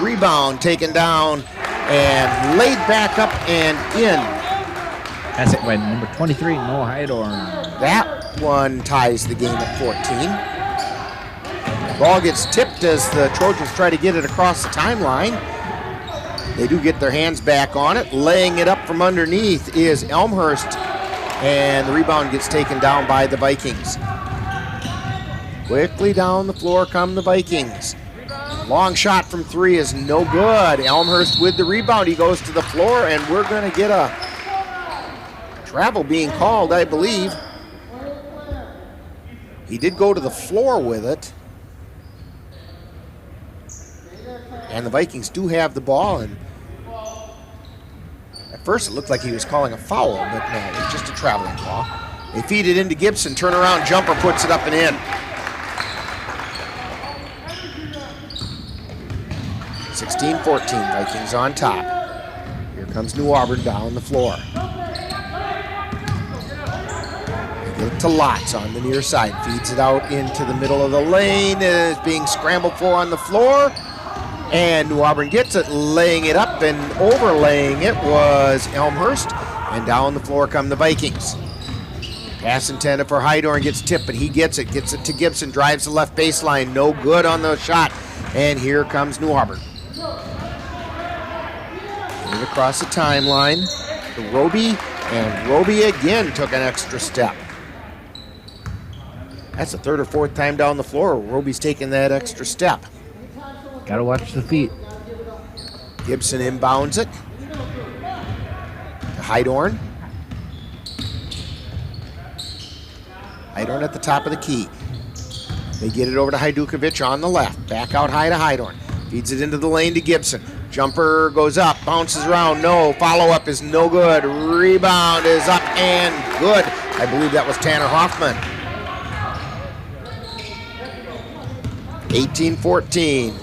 Rebound taken down and laid back up and in. That's it by number 23, Noah Heidorn. That one ties the game at 14. Ball gets tipped as the Trojans try to get it across the timeline. They do get their hands back on it. Laying it up from underneath is Elmhurst, and the rebound gets taken down by the Vikings. Quickly down the floor come the Vikings. Long shot from three is no good. Elmhurst with the rebound. He goes to the floor, and we're going to get a travel being called, I believe. He did go to the floor with it. And the Vikings do have the ball, and at first it looked like he was calling a foul, but no, it was just a traveling call. They feed it into Gibson. Turnaround jumper puts it up and in. 16-14, Vikings on top. Here comes New Auburn down the floor. They give it to Lotz on the near side. Feeds it out into the middle of the lane. It is being scrambled for on the floor. And New Auburn gets it, laying it up, and overlaying it was Elmhurst. And down the floor come the Vikings. Pass intended for Heidorn, gets tipped, but he gets it to Gibson, drives the left baseline, no good on the shot. And here comes New Auburn. Get across the timeline to Roby, and Roby again took an extra step. That's the third or fourth time down the floor Roby's taken that extra step. Gotta watch the feet. Gibson inbounds it to Heidorn. Heidorn at the top of the key. They get it over to Hajdukovic on the left. Back out high to Heidorn. Feeds it into the lane to Gibson. Jumper goes up, bounces around, no. Follow-up is no good. Rebound is up and good. I believe that was Tanner Hoffman. 18-14.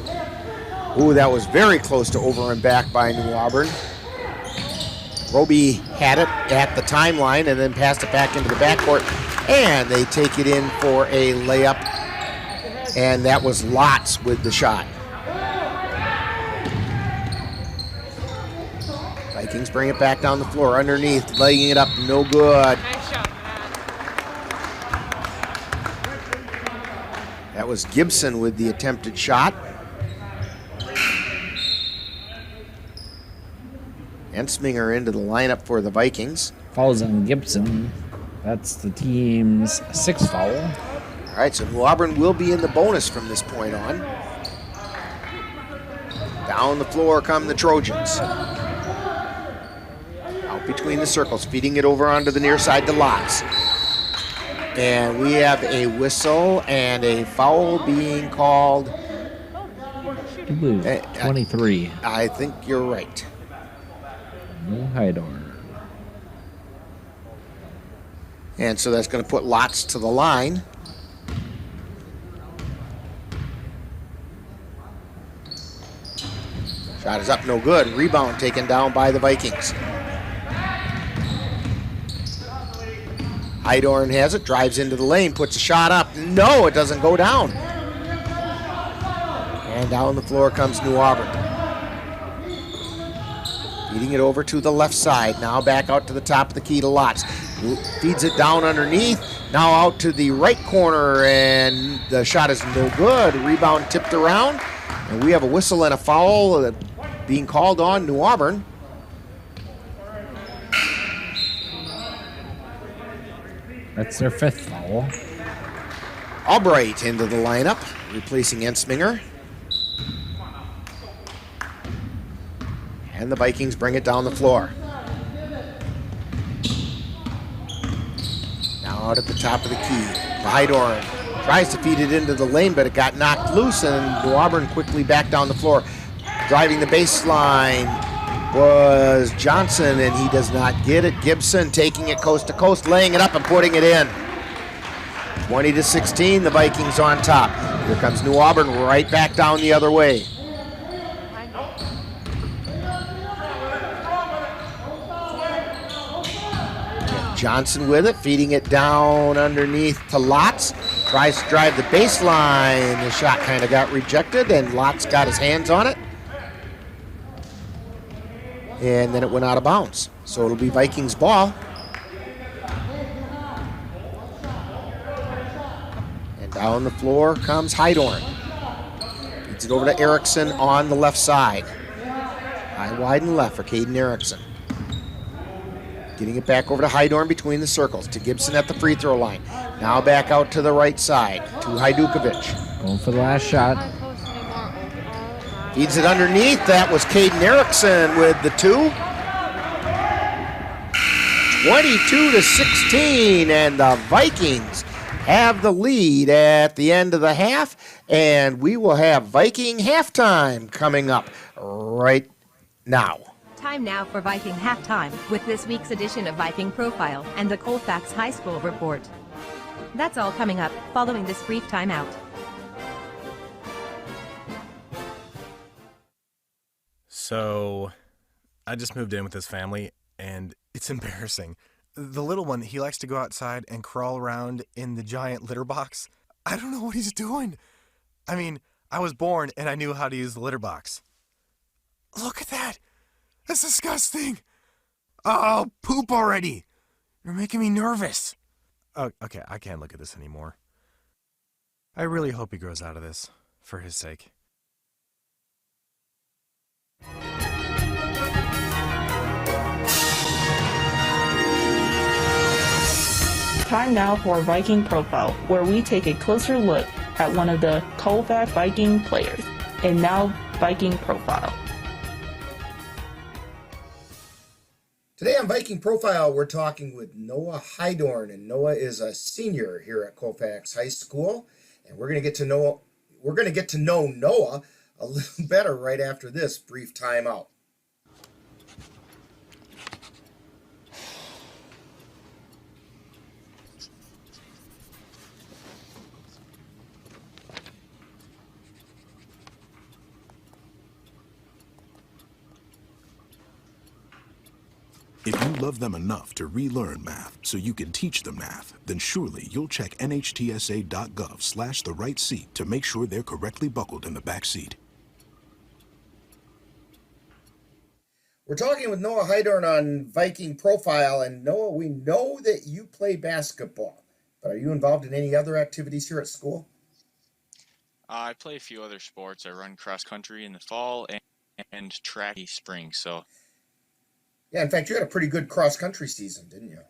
Ooh, that was very close to over and back by New Auburn. Roby had it at the timeline and then passed it back into the backcourt. And they take it in for a layup. And that was Lotz with the shot. Vikings bring it back down the floor underneath, laying it up, no good. That was Gibson with the attempted shot. Ensminger into the lineup for the Vikings. Fouls on Gibson. That's the team's 6th foul. All right, so New Auburn will be in the bonus from this point on. Down the floor come the Trojans. Out between the circles, feeding it over onto the near side to Lotz. And we have a whistle and a foul being called. 23. I think you're right. No Hydor. And so that's going to put Lotz to the line. Shot is up, no good. Rebound taken down by the Vikings. Hydorn has it, drives into the lane, puts a shot up. No, it doesn't go down. And down the floor comes New Auburn. Feeding it over to the left side. Now back out to the top of the key to Lotz. Feeds it down underneath. Now out to the right corner, and the shot is no good. Rebound tipped around. And we have a whistle and a foul being called on New Auburn. That's their 5th foul. Albright into the lineup, replacing Ensminger. And the Vikings bring it down the floor. Now out at the top of the key. Hydorn tries to feed it into the lane, but it got knocked loose, and New Auburn quickly back down the floor. Driving the baseline was Johnson, and he does not get it. Gibson taking it coast to coast, laying it up and putting it in. 20-16, the Vikings on top. Here comes New Auburn right back down the other way. Johnson with it, feeding it down underneath to Lotz. Tries to drive the baseline. The shot kind of got rejected, and Lotz got his hands on it. And then it went out of bounds. So it'll be Vikings ball. And down the floor comes Hydorn. Feeds it over to Erickson on the left side. High, wide, and left for Caden Erickson. Getting it back over to Hydorn between the circles, to Gibson at the free throw line. Now back out to the right side, to Hajdukovic. Going for the last shot. Feeds it underneath. That was Caden Erickson with the 2. 22-16, and the Vikings have the lead at the end of the half, and we will have Viking halftime coming up right now. Time now for Viking Halftime with this week's edition of Viking Profile and the Colfax High School Report. That's all coming up following this brief timeout. So, I just moved in with this family, and it's embarrassing. The little one, he likes to go outside and crawl around in the giant litter box. I don't know what he's doing. I mean, I was born and I knew how to use the litter box. Look at that! That's disgusting! Oh, poop already! You're making me nervous. Oh, okay, I can't look at this anymore. I really hope he grows out of this, for his sake. Time now for Viking Profile, where we take a closer look at one of the Colfax Viking players. And now, Viking Profile. Today on Viking Profile, we're talking with Noah Hydorn, and Noah is a senior here at Colfax High School, and we're going to get to know Noah a little better right after this brief timeout. If you love them enough to relearn math so you can teach them math, then surely you'll check nhtsa.gov/the-right-seat to make sure they're correctly buckled in the back seat. We're talking with Noah Hydorn on Viking Profile, and Noah, we know that you play basketball, but are you involved in any other activities here at school? I play a few other sports. I run cross country in the fall and track in spring, so... Yeah, in fact, you had a pretty good cross-country season, didn't you?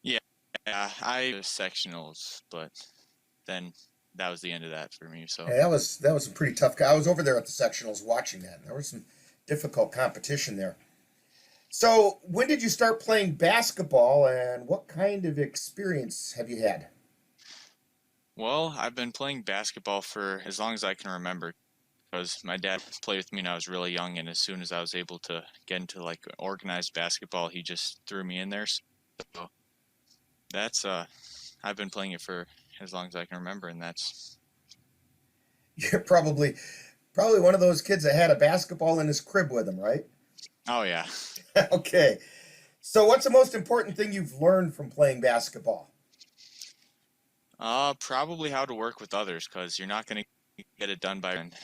Yeah, I was sectionals, but then that was the end of that for me. So Yeah, that was a pretty tough. I was over there at the sectionals watching that, and there was some difficult competition there. So, when did you start playing basketball, and what kind of experience have you had? well, I've been playing basketball for as long as I can remember, because my dad played with me when I was really young, and as soon as I was able to get into like organized basketball, he just threw me in there. So that's I've been playing it for as long as I can remember, and that's You're probably one of those kids that had a basketball in his crib with him, right? oh yeah. Okay. So, what's the most important thing you've learned from playing basketball? Probably how to work with others, because you're not going to get it done by yourself.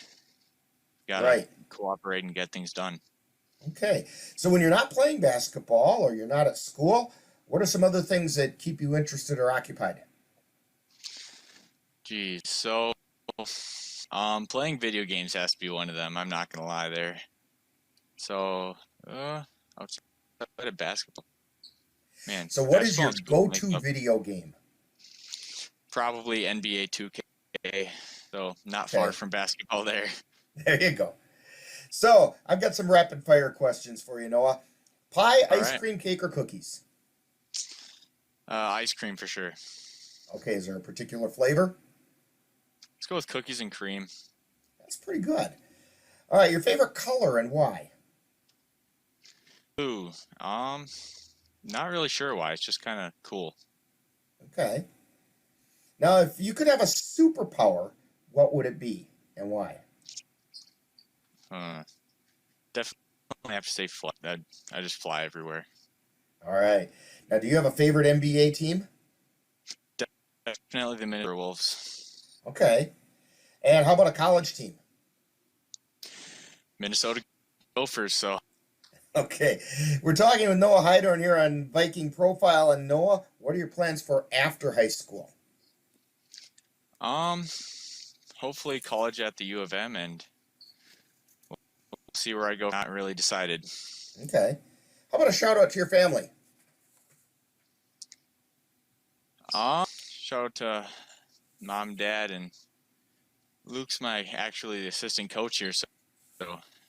You gotta Right. cooperate and get things done. Okay. So, when you're not playing basketball or you're not at school, what are some other things that keep you interested or occupied? Geez, so playing video games has to be one of them. I'm not gonna lie there. So, outside of basketball, man. So, what is your basketball go-to makes up video game? probably NBA 2K. So not far Okay. from basketball there. There you go. So, I've got some rapid-fire questions for you, Noah. Pie, All ice right. cream, cake, or cookies? Ice cream for sure. Okay. Is there a particular flavor? Let's go with cookies and cream. That's pretty good. All right. Your favorite color and why? Ooh, not really sure why. It's just kind of cool. Okay. Now, if you could have a superpower, what would it be and why? Definitely have to say fly. I just fly everywhere. All right. Now, do you have a favorite NBA team? Definitely the Minnesota Wolves. Okay. And how about a college team? Minnesota Gophers. So Okay. We're talking with Noah Heidorn here on Viking Profile. And Noah, what are your plans for after high school? hopefully college at the U of M, and we'll see where I go. Not really decided. Okay. How about a shout out to your family? Shout out to mom, dad, and Luke's actually the assistant coach here, so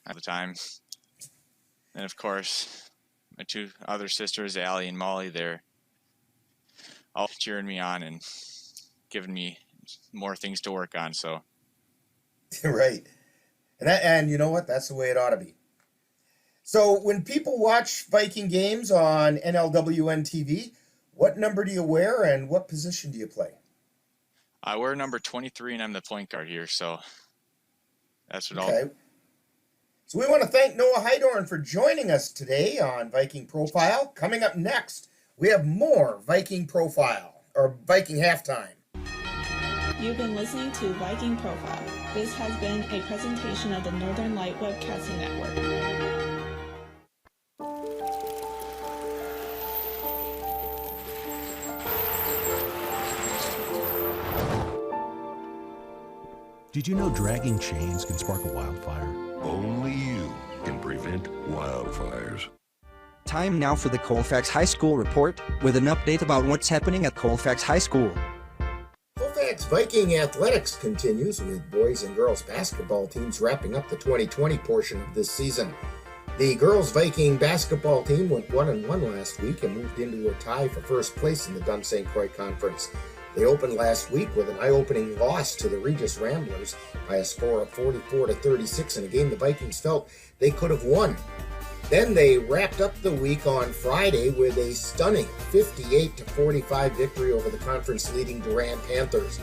at the time. And of course, my two other sisters, Allie and Molly, they're all cheering me on and giving me more things to work on. So Right. And you know what? That's the way it ought to be. So when people watch Viking games on NLWN TV, what number do you wear and what position do you play? I wear number 23 and I'm the point guard here. So that's what Okay. So we want to thank Noah Heidorn for joining us today on Viking Profile. Coming up next, we have more Viking Profile, or Viking Halftime. You've been listening to Viking Profile. This has been a presentation of the Northern Light Webcasting Network. Did you know dragging chains can spark a wildfire? Only you can prevent wildfires. Time now for the Colfax High School Report with an update about what's happening at Colfax High School. Colfax Viking Athletics continues with boys and girls basketball teams wrapping up the 2020 portion of this season. The girls Viking basketball team went 1-1 last week and moved into a tie for first place in the Dunn St. Croix Conference. They opened last week with an eye-opening loss to the Regis Ramblers by a score of 44-36 in a game the Vikings felt they could have won. Then they wrapped up the week on Friday with a stunning 58-45 victory over the conference-leading Durand Panthers.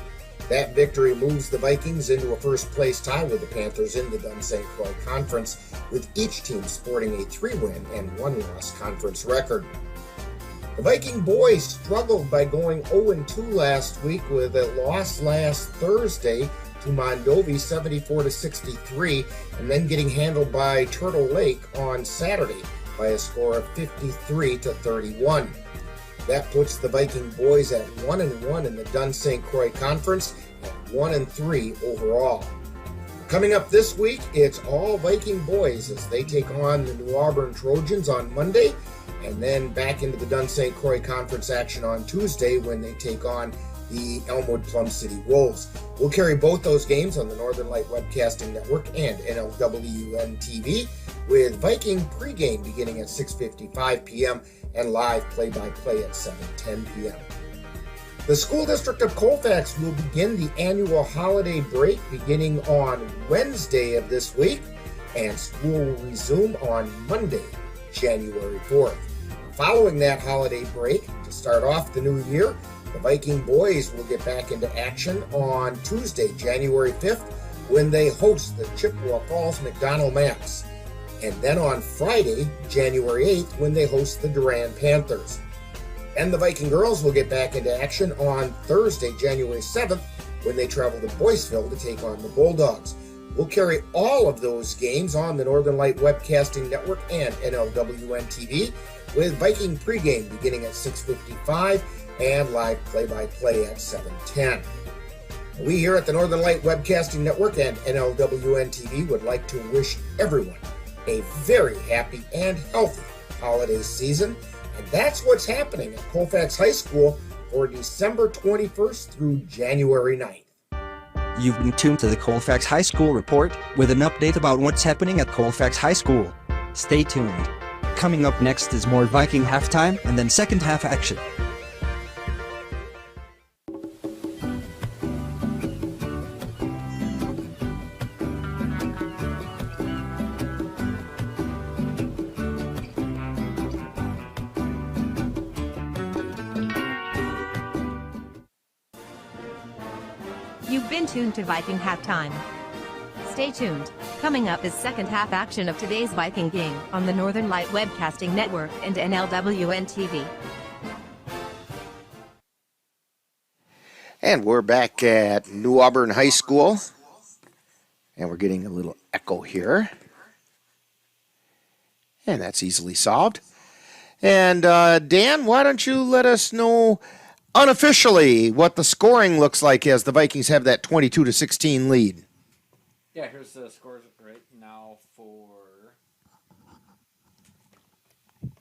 That victory moves the Vikings into a first-place tie with the Panthers in the Dunn St. Croix Conference, with each team sporting a 3-win and 1-loss conference record. The Viking boys struggled by going 0-2 last week with a loss last Thursday to Mondovi 74-63, and then getting handled by Turtle Lake on Saturday by a score of 53-31. That puts the Viking boys at 1-1 in the Dunn St. Croix Conference and 1-3 overall. Coming up this week, it's all Viking boys as they take on the New Auburn Trojans on Monday, and then back into the Dunn St. Croix Conference action on Tuesday when they take on the Elmwood Plum City Wolves. We'll carry both those games on the Northern Light Webcasting Network and NLWN TV, with Viking pregame beginning at 6:55 p.m. and live play-by-play at 7:10 p.m. The School District of Colfax will begin the annual holiday break beginning on Wednesday of this week, and school will resume on Monday, January 4th. Following that holiday break, to start off the new year, the Viking boys will get back into action on Tuesday, January 5th, when they host the Chippewa Falls McDonald Maps, and then on Friday, January 8th, when they host the Durand Panthers. And the Viking girls will get back into action on Thursday, January 7th, when they travel to Boyceville to take on the Bulldogs. We'll carry all of those games on the Northern Light Webcasting Network and NLWN TV, with Viking pregame beginning at 6:55 and live play-by-play at 7:10. We here at the Northern Light Webcasting Network and NLWN TV would like to wish everyone a very happy and healthy holiday season. And that's what's happening at Colfax High School for December 21st through January 9th. You've been tuned to the Colfax High School Report with an update about what's happening at Colfax High School. Stay tuned. Coming up next is more Viking halftime and then second half action. You've been tuned to Viking Halftime. Stay tuned. Coming up is second half action of today's Viking game on the Northern Light Webcasting Network and NLWN TV. And we're back at New Auburn High School. And we're getting a little echo here. And that's easily solved. And Dan, why don't you let us know unofficially what the scoring looks like as the Vikings have that 22-16 lead. Yeah, here's the scores right now for...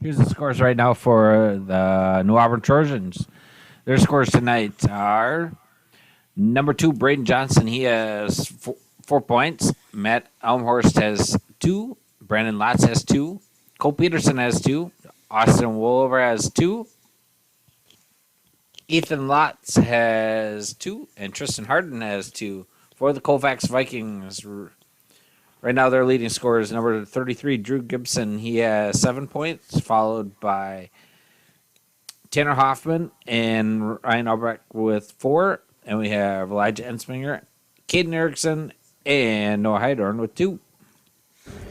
Here's the scores right now for the New Auburn Trojans. Their scores tonight are number 2, Braden Johnson. He has 4 points. Matt Elmhorst has 2. Brandon Lotz has 2. Cole Peterson has 2. Austin Woolover has 2. Ethan Lotz has 2, and Tristan Harden has 2 for the Colfax Vikings. Right now, their leading scorer is number 33, Drew Gibson. He has 7 points, followed by Tanner Hoffman and Ryan Albrecht with 4. And we have Elijah Ensminger, Caden Erickson, and Noah Heidorn with 2.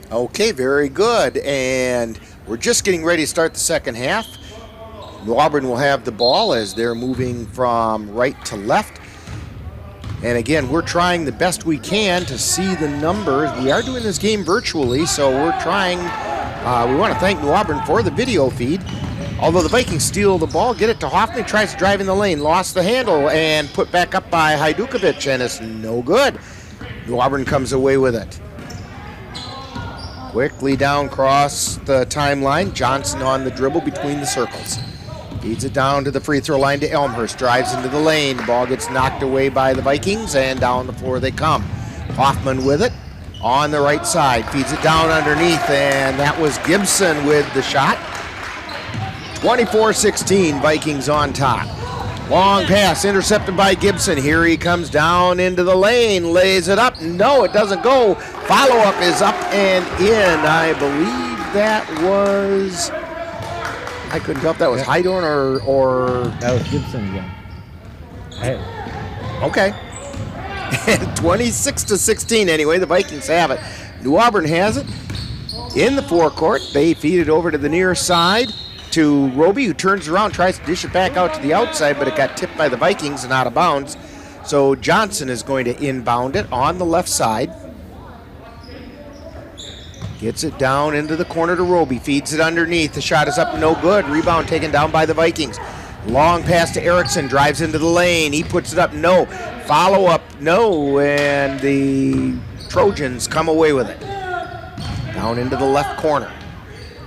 Okay, very good. And we're just getting ready to start the second half. New Auburn will have the ball as they're moving from right to left. And again, we're trying the best we can to see the numbers. We are doing this game virtually, so we're trying. We want to thank New Auburn for the video feed. Although the Vikings steal the ball, get it to Hoffman, tries to drive in the lane, lost the handle, and put back up by Hajdukovic, and it's no good. New Auburn comes away with it. Quickly down across the timeline, Johnson on the dribble between the circles. Feeds it down to the free throw line to Elmhurst. Drives into the lane. The ball gets knocked away by the Vikings, and down the floor they come. Hoffman with it on the right side. Feeds it down underneath, and that was Gibson with the shot. 24-16, Vikings on top. Long pass intercepted by Gibson. Here he comes down into the lane. Lays it up. No, it doesn't go. Follow-up is up and in. I believe that was... I couldn't tell if that was Heidorn or... That was Gibson again. Hey. Okay. 26-16 anyway. The Vikings have it. New Auburn has it in the forecourt. They feed it over to the near side to Roby, who turns around, tries to dish it back out to the outside, but it got tipped by the Vikings and out of bounds. So Johnson is going to inbound it on the left side. Gets it down into the corner to Roby. Feeds it underneath. The shot is up, no good. Rebound taken down by the Vikings. Long pass to Erickson. Drives into the lane. He puts it up, no. Follow up, no. And the Trojans come away with it. Down into the left corner.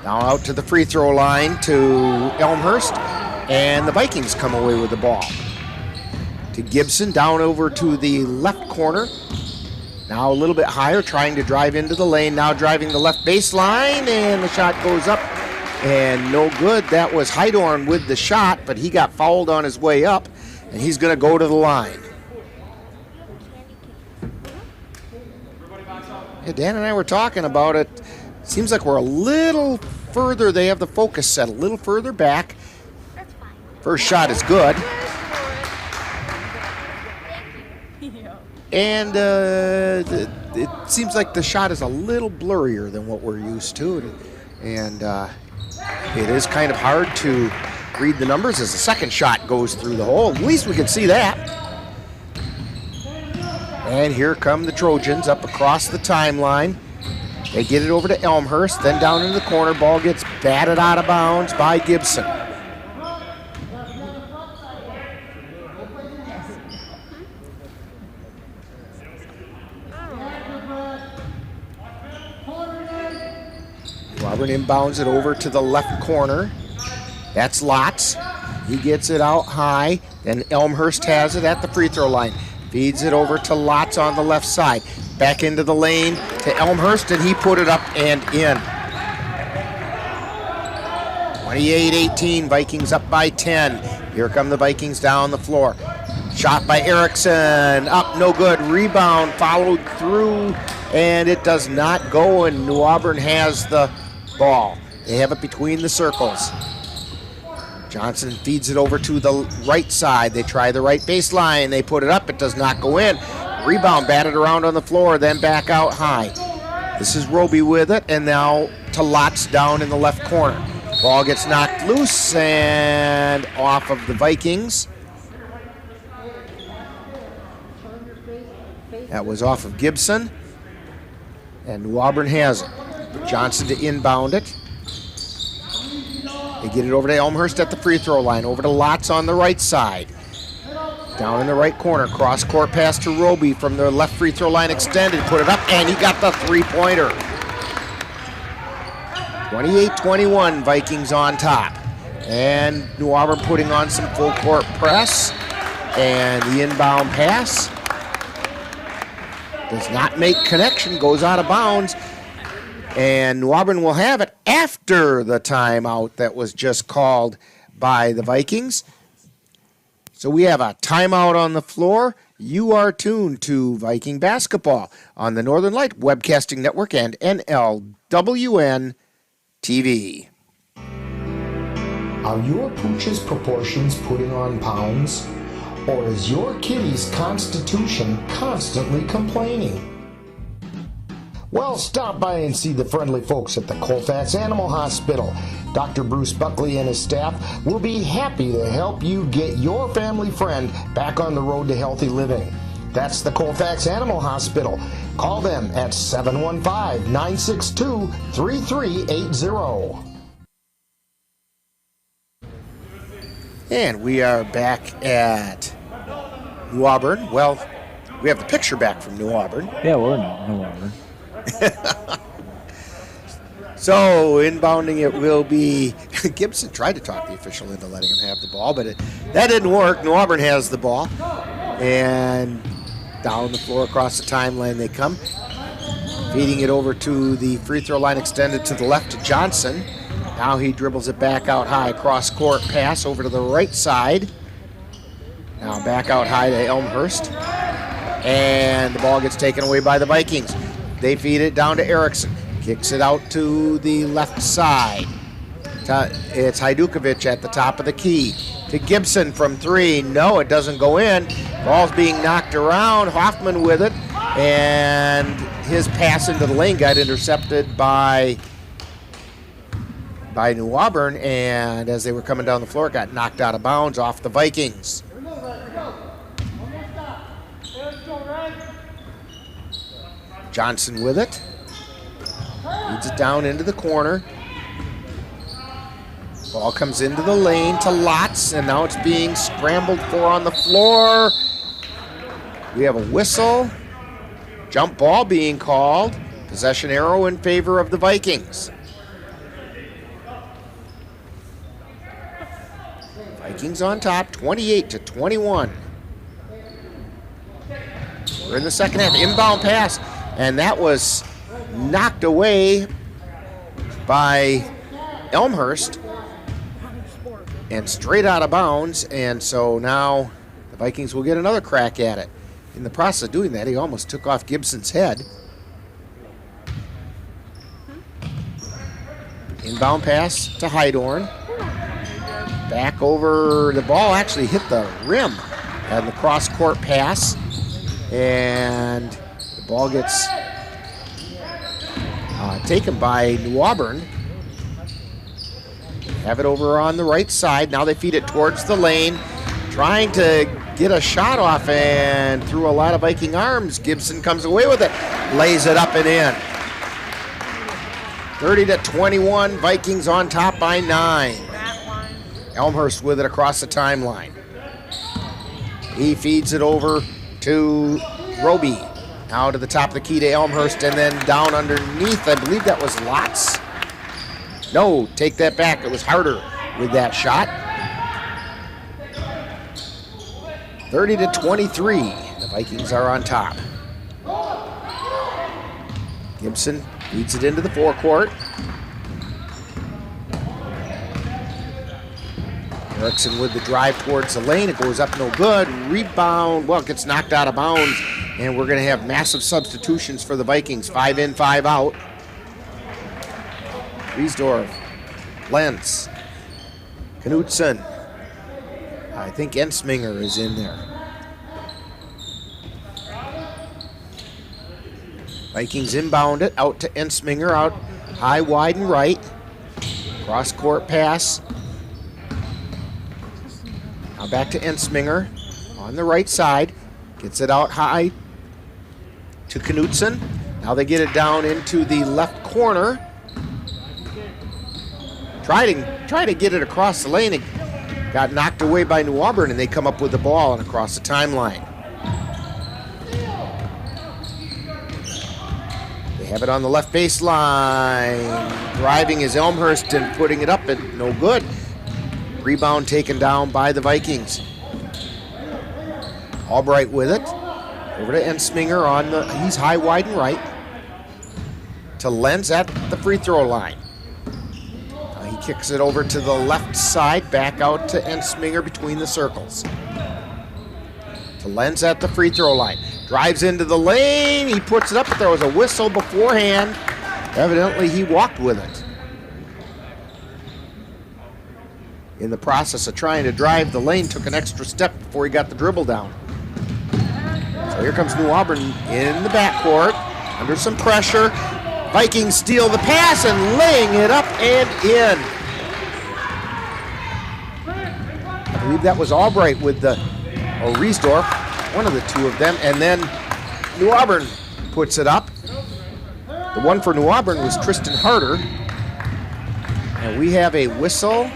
Now out to the free throw line to Elmhurst, and the Vikings come away with the ball. To Gibson, down over to the left corner. Now a little bit higher, trying to drive into the lane. Now driving the left baseline, and the shot goes up, and no good. That was Heidorn with the shot, but he got fouled on his way up, and he's going to go to the line. Yeah, Dan and I were talking about it. Seems like we're a little further. They have the focus set a little further back. First shot is good. And it seems like the shot is a little blurrier than what we're used to. And it is kind of hard to read the numbers as the second shot goes through the hole. At least we can see that. And here come the Trojans up across the timeline. They get it over to Elmhurst, then down into the corner. Ball gets batted out of bounds by Gibson. Auburn inbounds it over to the left corner. That's Lotz. He gets it out high. Then Elmhurst has it at the free throw line. Feeds it over to Lotz on the left side. Back into the lane to Elmhurst, and he put it up and in. 28-18, Vikings up by 10. Here come the Vikings down the floor. Shot by Erickson, up, no good. Rebound followed through, and it does not go, and New Auburn has the ball. They have it between the circles. Johnson feeds it over to the right side. They try the right baseline. They put it up. It does not go in. Rebound batted around on the floor, then back out high. This is Roby with it, and now to Lotz down in the left corner. Ball gets knocked loose and off of the Vikings. That was off of Gibson. And New Auburn has it. Johnson to inbound it. They get it over to Elmhurst at the free throw line. Over to Lotz on the right side. Down in the right corner. Cross court pass to Roby from the left free throw line extended. Put it up, and he got the three-pointer. 28-21, Vikings on top. And New Auburn putting on some full court press. And the inbound pass does not make connection, goes out of bounds. And New Auburn will have it after the timeout that was just called by the Vikings. So we have a timeout on the floor. You are tuned to Viking basketball on the Northern Light Webcasting Network and NLWN TV. Are your pooch's proportions putting on pounds? Or is your kitty's constitution constantly complaining? Well, stop by and see the friendly folks at the Colfax Animal Hospital. Dr. Bruce Buckley and his staff will be happy to help you get your family friend back on the road to healthy living. That's the Colfax Animal Hospital. Call them at 715-962-3380. And we are back at New Auburn. Well, we have the picture back from New Auburn. Yeah, we're not New Auburn. So inbounding it will be Gibson. Tried to talk the official into letting him have the ball, but that didn't work. New Auburn has the ball, and down the floor across the timeline they come, feeding it over to the free throw line extended to the left to Johnson. Now he dribbles it back out high, cross court pass over to the right side. Now back out high to Elmhurst, and the ball gets taken away by the Vikings. They feed it down to Erickson. Kicks it out to the left side. It's Hajdukovic at the top of the key. To Gibson from three. No, it doesn't go in. Ball's being knocked around. Hoffman with it. And his pass into the lane got intercepted by New Auburn. And as they were coming down the floor, it got knocked out of bounds off the Vikings. Johnson with it. Leads it down into the corner. Ball comes into the lane to Lotz, and now it's being scrambled for on the floor. We have a whistle. Jump ball being called. Possession arrow in favor of the Vikings. Vikings on top, 28-21. We're in the second half. Inbound pass, and that was knocked away by Elmhurst and straight out of bounds, and so now the Vikings will get another crack at it. In the process of doing that, he almost took off Gibson's head. Inbound pass to Hydorn. Back over, the ball actually hit the rim and the cross-court pass, and the ball gets taken by New Auburn. Have it over on the right side. Now they feed it towards the lane, trying to get a shot off, and through a lot of Viking arms, Gibson comes away with it, lays it up and in. 30-21, Vikings on top by 9. Elmhurst with it across the timeline. He feeds it over to Roby. Now to the top of the key to Elmhurst, and then down underneath, I believe that was Lotz. No, take that back. It was Harder with that shot. 30-23, the Vikings are on top. Gibson leads it into the forecourt. Erickson with the drive towards the lane. It goes up no good. Rebound. Well, it gets knocked out of bounds. And we're going to have massive substitutions for the Vikings. 5 in, 5 out. Riesdorf. Lentz. Knudsen. I think Ensminger is in there. Vikings inbound it out to Ensminger. Out high, wide, and right. Cross-court pass. Now back to Ensminger on the right side. Gets it out high to Knudsen. Now they get it down into the left corner. Try to get it across the lane. It got knocked away by New Auburn, and they come up with the ball and across the timeline. They have it on the left baseline. Driving is Elmhurst and putting it up, and no good. Rebound taken down by the Vikings. Albright with it. Over to Ensminger on the, he's high, wide, and right. To Lenz at the free throw line. He kicks it over to the left side, back out to Ensminger between the circles. To Lenz at the free throw line. Drives into the lane, he puts it up, but there was a whistle beforehand. Evidently he walked with it. In the process of trying to drive the lane, took an extra step before he got the dribble down. So here comes New Auburn in the backcourt, under some pressure. Vikings steal the pass and laying it up and in. I believe that was Albright with the, or Riesdorf, one of the two of them, and then New Auburn puts it up. The one for New Auburn was Tristan Harder. And we have a whistle.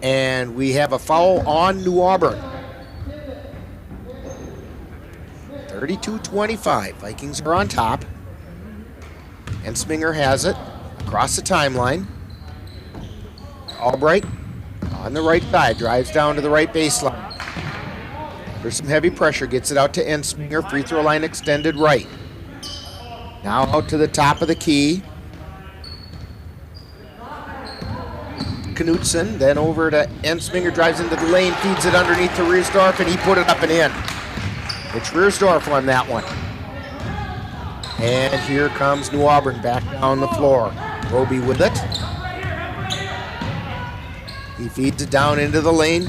And we have a foul on New Auburn. 32-25. Vikings are on top. Ensminger has it across the timeline. Albright on the right side. Drives down to the right baseline. There's some heavy pressure. Gets it out to Ensminger. Free throw line extended right. Now out to the top of the key. Knudsen, then over to Ensminger, drives into the lane, feeds it underneath to Riesdorf, and he put it up and in. It's Riesdorf on that one. And here comes New Auburn back down the floor. Roby with it. He feeds it down into the lane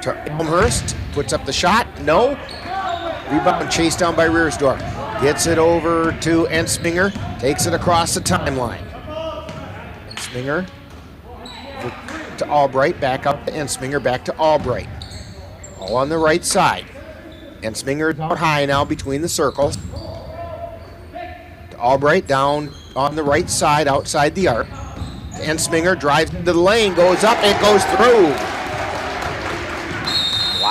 to Elmhurst, puts up the shot, no. Rebound chased down by Riesdorf. Gets it over to Ensminger, takes it across the timeline. Ensminger to Albright, back up to Ensminger, back to Albright. All on the right side. Ensminger out high now between the circles. To Albright down on the right side outside the arc. Ensminger drives into the lane, goes up, it goes through.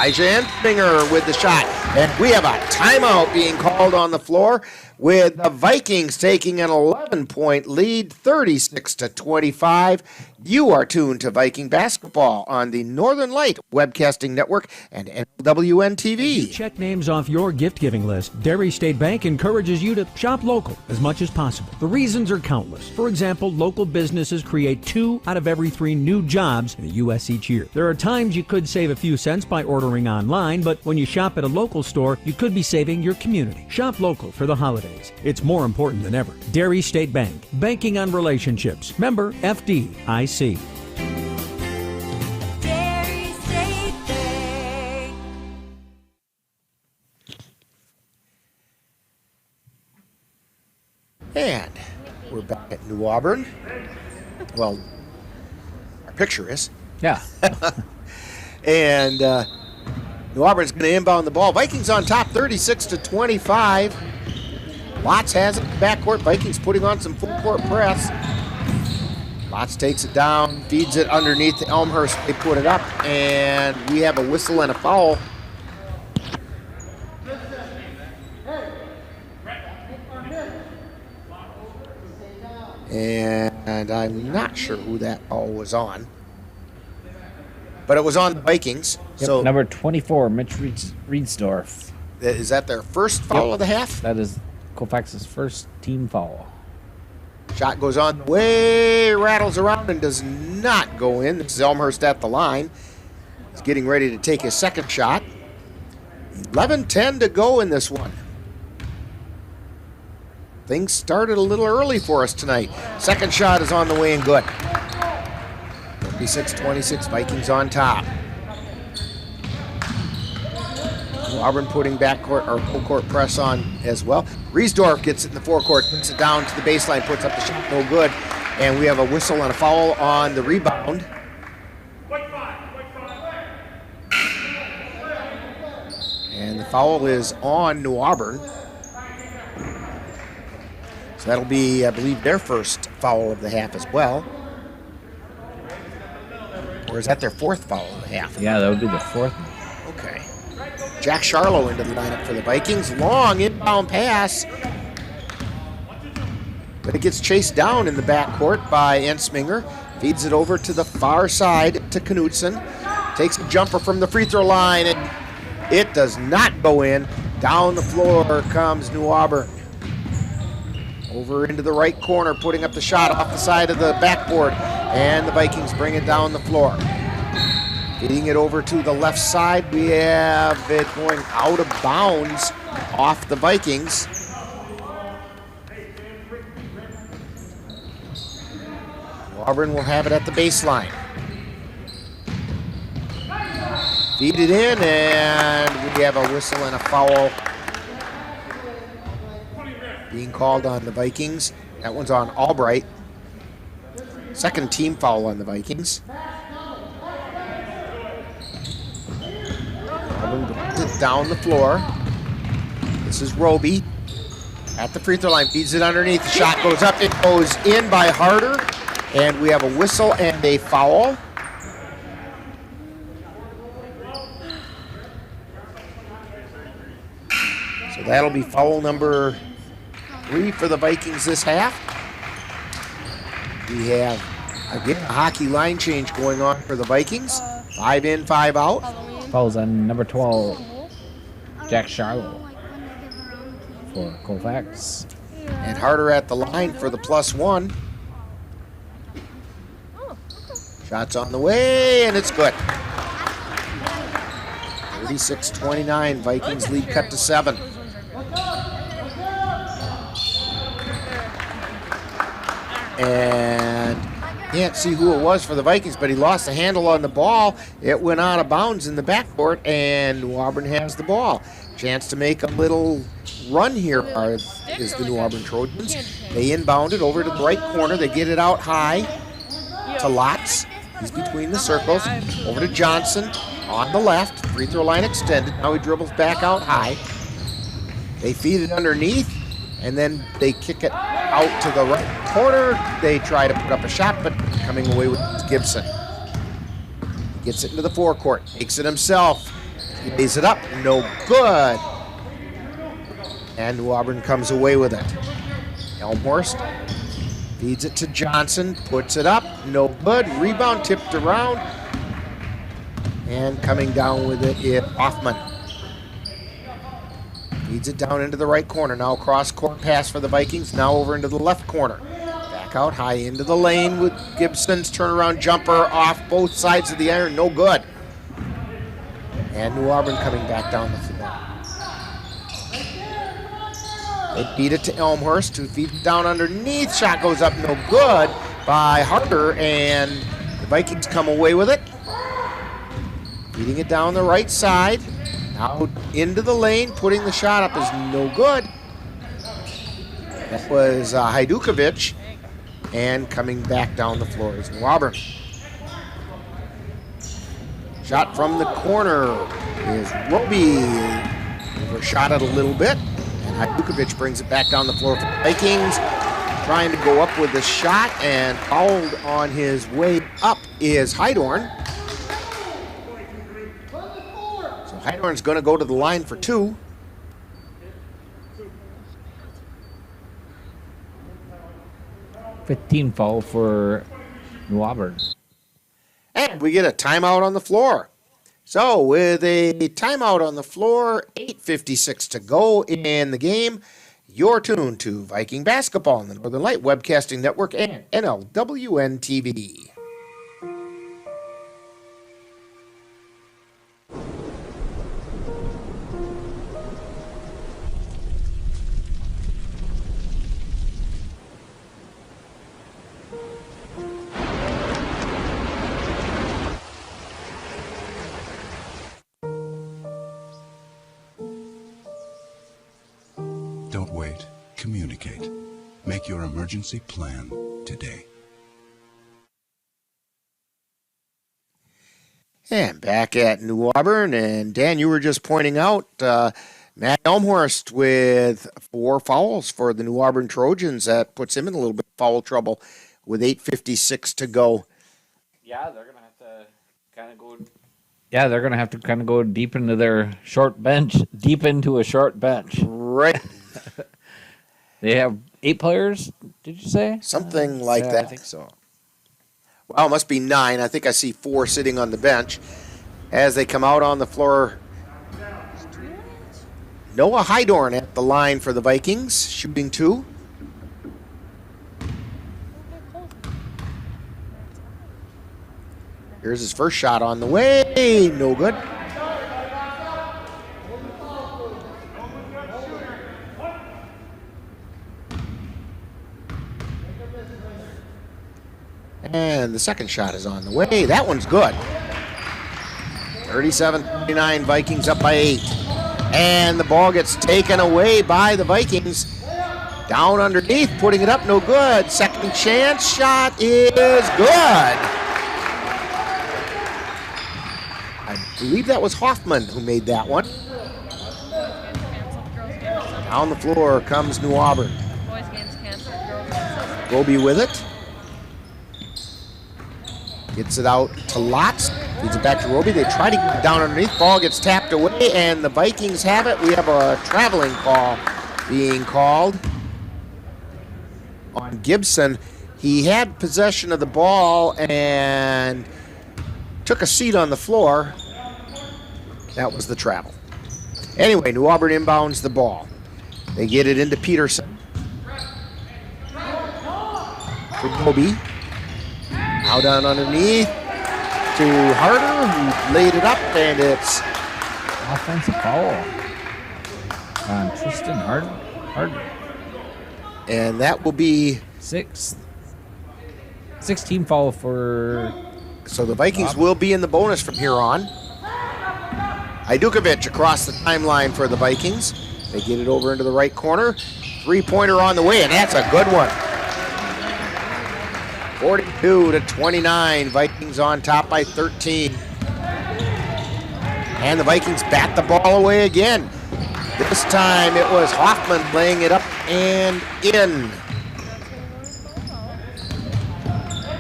Elijah Enfinger with the shot. And we have a timeout being called on the floor with the Vikings taking an 11-point lead, 36-25. You are tuned to Viking basketball on the Northern Light Webcasting Network and NWN TV. Check names off your gift-giving list. Derry State Bank encourages you to shop local as much as possible. The reasons are countless. For example, local businesses create 2 out of every 3 new jobs in the U.S. each year. There are times you could save a few cents by ordering online, but when you shop at a local store, you could be saving your community. Shop local for the holidays. It's more important than ever. Derry State Bank. Banking on relationships. Member FDIC. And we're back at New Auburn. Well, our picture is. Yeah. And New Auburn's going to inbound the ball. Vikings on top, 36-25. Watts has it in the backcourt. Vikings putting on some full court press. Watts takes it down, feeds it underneath the Elmhurst. They put it up, and we have a whistle and a foul. And I'm not sure who that ball was on. But it was on the Vikings. Yep, so number 24, Mitch Reidsdorf. Is that their first foul of the half? That is Colfax's first team foul. Shot goes on the way, rattles around, and does not go in. This is Elmhurst at the line. He's getting ready to take his second shot. 11:10 to go in this one. Things started a little early for us tonight. Second shot is on the way and good. 36-26, Vikings on top. Auburn putting backcourt or full court press on as well. Riesdorf gets it in the forecourt, puts it down to the baseline, puts up the shot, no good. And we have a whistle and a foul on the rebound. And the foul is on New Auburn. So that'll be, I believe, their first foul of the half as well. Or is that their fourth foul of the half? Yeah, that would be the fourth. Okay. Jack Charlo into the lineup for the Vikings. Long inbound pass. But it gets chased down in the backcourt by Ensminger. Feeds it over to the far side to Knutson. Takes a jumper from the free throw line, and it does not go in. Down the floor comes New Auburn. Over into the right corner, putting up the shot off the side of the backboard. And the Vikings bring it down the floor. Getting it over to the left side, we have it going out of bounds off the Vikings. Auburn will have it at the baseline. Feed it in, and we have a whistle and a foul being called on the Vikings. That one's on Albright. Second team foul on the Vikings. Down the floor. This is Roby at the free throw line, feeds it underneath. The shot goes up. It goes in by Harder, and we have a whistle and a foul. So that'll be foul number 3 for the Vikings this half. We have, again, a hockey line change going on for the Vikings. 5 in, 5 out. Fouls on number 12, Jack Charlo for Colfax. And Harder at the line for the +1. Shots on the way, and it's good. 36-29, Vikings lead cut to 7. And can't see who it was for the Vikings, but he lost the handle on the ball. It went out of bounds in the backcourt, and New Auburn has the ball. Chance to make a little run here is the New Auburn Trojans. They inbound it over to the right corner. They get it out high to Lotz. He's between the circles. Over to Johnson on the left. Free throw line extended. Now he dribbles back out high. They feed it underneath, and then they kick it out to the right corner. They try to put up a shot, but coming away with Gibson. He gets it into the forecourt, takes it himself, lays it up, no good. And New Auburn comes away with it. Elmhorst feeds it to Johnson, puts it up, no good. Rebound tipped around. And coming down with it is Hoffman. Feeds it down into the right corner. Now cross-court pass for the Vikings. Now over into the left corner. Back out high into the lane with Gibson's turnaround jumper off both sides of the iron. No good. And New Auburn coming back down the floor. They feed it to Elmhurst, who feeds it down underneath. Shot goes up, no good by Harder, and the Vikings come away with it. Feeding it down the right side. Now into the lane, putting the shot up is no good. That was Hajdukovic. And coming back down the floor is New Auburn. Shot from the corner is Roby. Overshot it a little bit. And Hajdukovic brings it back down the floor for the Vikings. Trying to go up with the shot, and fouled on his way up is Heidorn. Heidorn's going to go to the line for two. $15 foul for New Auburn. And we get a timeout on the floor. So with a timeout on the floor, 8:56 to go in the game, you're tuned to Viking Basketball on the Northern Light Webcasting Network and NLWN TV. Don't wait. Communicate. Make your emergency plan today. And back at New Auburn, and Dan, you were just pointing out Matt Elmhorst with 4 fouls for the New Auburn Trojans. That puts him in a little bit of foul trouble with 8:56 to go. Yeah, they're gonna have to kind of go. Yeah, they're gonna have to kind of go deep into their short bench, deep into a short bench. Right. They have 8 players. Did you say something like that? I think so. Well, it must be 9. I think I see 4 sitting on the bench as they come out on the floor. Noah Heidorn at the line for the Vikings, shooting 2. Here's his first shot on the way. No good. And the second shot is on the way. That one's good. 37-29, Vikings up by 8. And the ball gets taken away by the Vikings. Down underneath, putting it up, no good. Second chance shot is good. I believe that was Hoffman who made that one. Down the floor comes New Auburn. Roby with it. Gets it out to Lotz. Feeds it back to Roby. They try to get down underneath. Ball gets tapped away, and the Vikings have it. We have a traveling call being called on Gibson. He had possession of the ball and took a seat on the floor. That was the travel. Anyway, New Auburn inbounds the ball. They get it into Peterson. For Roby. Now down underneath to Harder, who laid it up, and it's offensive foul on Tristan Harder. And that will be 16 foul for. So the Vikings will be in the bonus from here on. Hajdukovic across the timeline for the Vikings. They get it over into the right corner. 3-pointer on the way, and that's a good one. 42-29, Vikings on top by 13. And the Vikings bat the ball away again. This time it was Hoffman laying it up and in.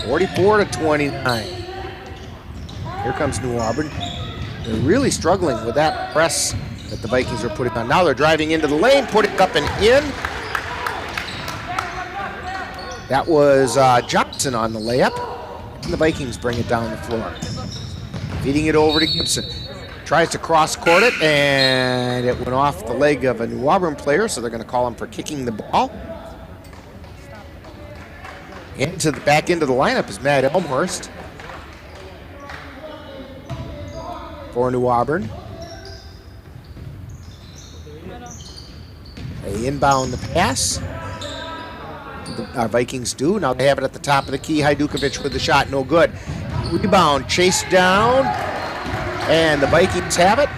44-29. Here comes New Auburn. They're really struggling with that press that the Vikings are putting on. Now they're driving into the lane, putting it up and in. That was Johnson on the layup. And the Vikings bring it down the floor. Feeding it over to Gibson. Tries to cross-court it, and it went off the leg of a New Auburn player, so they're going to call him for kicking the ball. Back into the lineup is Matt Elmhurst for New Auburn. They inbound the pass. Our Vikings do. Now they have it at the top of the key. Hajdukovic with the shot, no good. Rebound, chased down, and the Vikings have it.